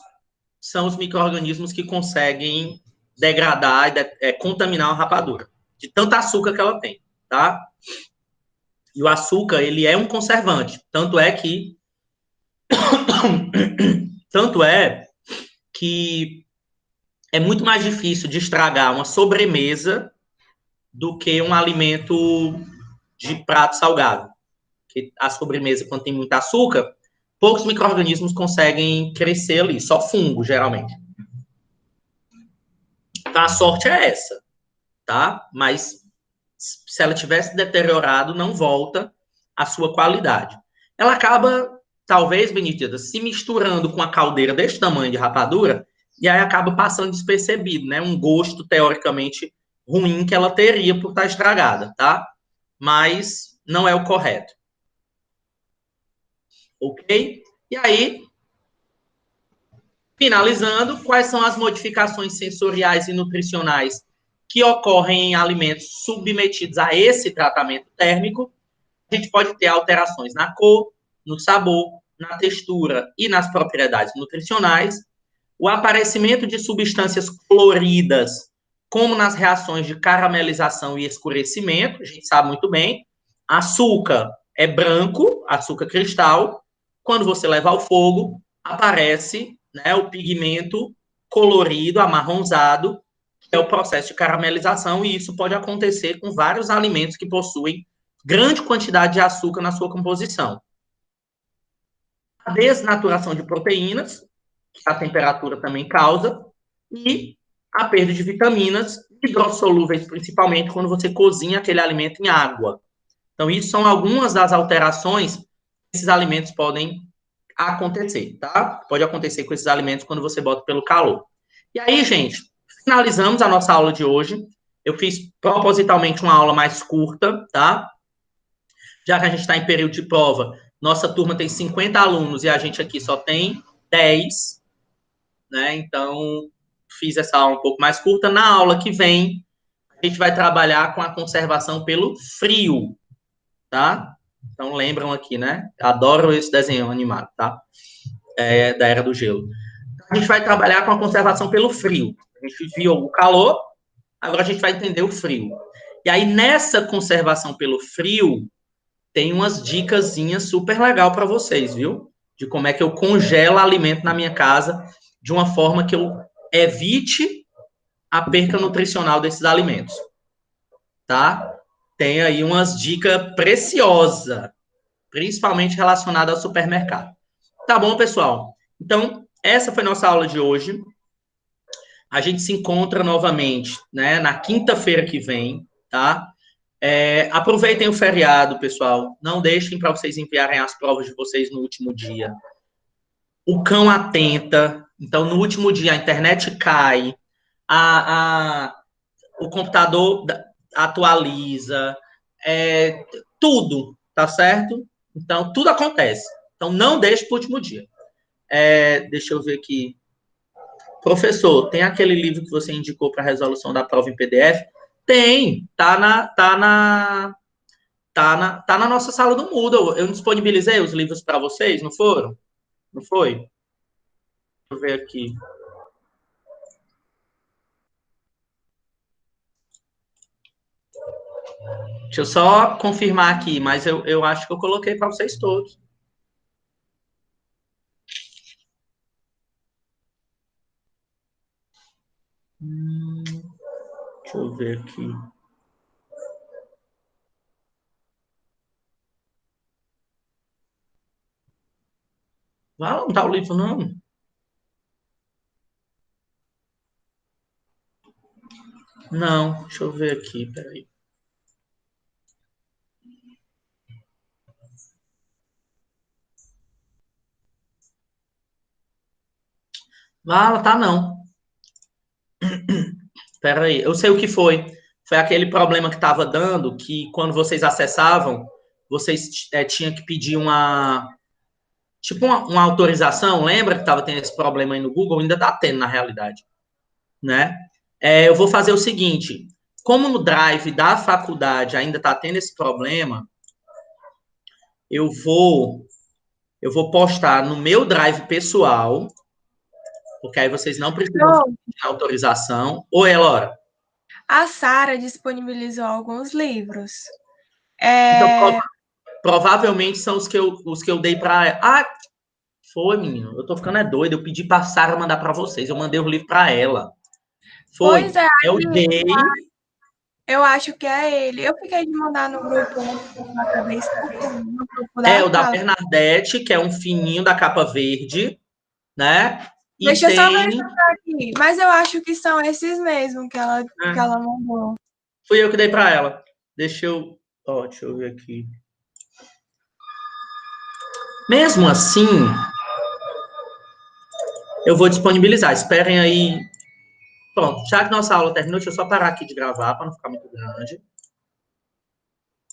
são os micro-organismos que conseguem degradar e contaminar a rapadura, de tanto açúcar que ela tem, tá? E o açúcar, ele é um conservante, tanto é que é muito mais difícil de estragar uma sobremesa do que um alimento de prato salgado. Que a sobremesa, quando tem muito açúcar, poucos micro-organismos conseguem crescer ali, só fungo, geralmente. Então, a sorte é essa, tá? Mas se ela tivesse deteriorado, não volta a sua qualidade. Ela acaba, talvez, Benedita, se misturando com a caldeira desse tamanho de rapadura, e aí acaba passando despercebido, né? Um gosto, teoricamente, ruim que ela teria por estar estragada, tá? Mas não é o correto. Ok? E aí, finalizando, quais são as modificações sensoriais e nutricionais que ocorrem em alimentos submetidos a esse tratamento térmico? A gente pode ter alterações na cor, no sabor, na textura e nas propriedades nutricionais. O aparecimento de substâncias coloridas, como nas reações de caramelização e escurecimento, a gente sabe muito bem. Açúcar é branco, açúcar cristal. Quando você leva ao fogo, aparece, né, o pigmento colorido, amarronzado, que é o processo de caramelização, e isso pode acontecer com vários alimentos que possuem grande quantidade de açúcar na sua composição. A desnaturação de proteínas, que a temperatura também causa, e a perda de vitaminas, hidrossolúveis principalmente quando você cozinha aquele alimento em água. Então, isso são algumas das alterações que esses alimentos podem acontecer, tá? Pode acontecer com esses alimentos quando você bota pelo calor. E aí, gente, finalizamos a nossa aula de hoje. Eu fiz propositalmente uma aula mais curta, tá? Já que a gente está em período de prova, nossa turma tem 50 alunos e a gente aqui só tem 10, né? Então, fiz essa aula um pouco mais curta. Na aula que vem, a gente vai trabalhar com a conservação pelo frio, tá? Então, lembram aqui, né? Adoro esse desenho animado, tá? Da Era do Gelo. A gente vai trabalhar com a conservação pelo frio. A gente viu o calor, agora a gente vai entender o frio. E aí, nessa conservação pelo frio, tem umas dicasinhas super legal para vocês, viu? De como é que eu congelo alimento na minha casa de uma forma que eu evite a perca nutricional desses alimentos, tá? Tem aí umas dicas preciosas, principalmente relacionadas ao supermercado. Tá bom, pessoal? Então, essa foi nossa aula de hoje. A gente se encontra novamente, né, na quinta-feira que vem, tá? Aproveitem o feriado, pessoal. Não deixem para vocês enviarem as provas de vocês no último dia. O cão atenta. Então, no último dia, a internet cai, o computador atualiza, tudo, tá certo? Então, tudo acontece. Então, não deixe para o último dia. Deixa eu ver aqui. Professor, tem aquele livro que você indicou para resolução da prova em PDF? Tem, tá na nossa sala do Moodle. Eu disponibilizei os livros para vocês, não foram? Não foi? Deixa eu ver aqui. Deixa eu só confirmar aqui, mas eu acho que eu coloquei para vocês todos. Deixa eu ver aqui. Não tá o livro, não. Não, deixa eu ver aqui, peraí. Tá não. Peraí, eu sei o que foi. Foi aquele problema que estava dando, que quando vocês acessavam, vocês tinham que pedir uma autorização. Lembra que estava tendo esse problema aí no Google? Ainda está tendo, na realidade. Né? Eu vou fazer o seguinte, como no Drive da faculdade ainda está tendo esse problema, eu vou postar no meu Drive pessoal, porque aí vocês não precisam de autorização. Oi, Elora. A Sara disponibilizou alguns livros. Então, provavelmente são os que eu dei para ela. Ah, foi, menino. Eu tô ficando doido. Eu pedi pra Sara mandar para vocês. Eu mandei o livro para ela. Foi. Pois é, eu dei. Eu acho que é ele. Eu fiquei de mandar no grupo, eu acabei esquecendo, no grupo O da Bernadette, que é um fininho da capa verde, né? E deixa eu só verificar aqui. Mas eu acho que são esses mesmo que ela mandou. Fui eu que dei para ela. Deixa eu ver aqui. Mesmo assim, eu vou disponibilizar. Esperem aí. Pronto, já que nossa aula terminou, deixa eu só parar aqui de gravar para não ficar muito grande.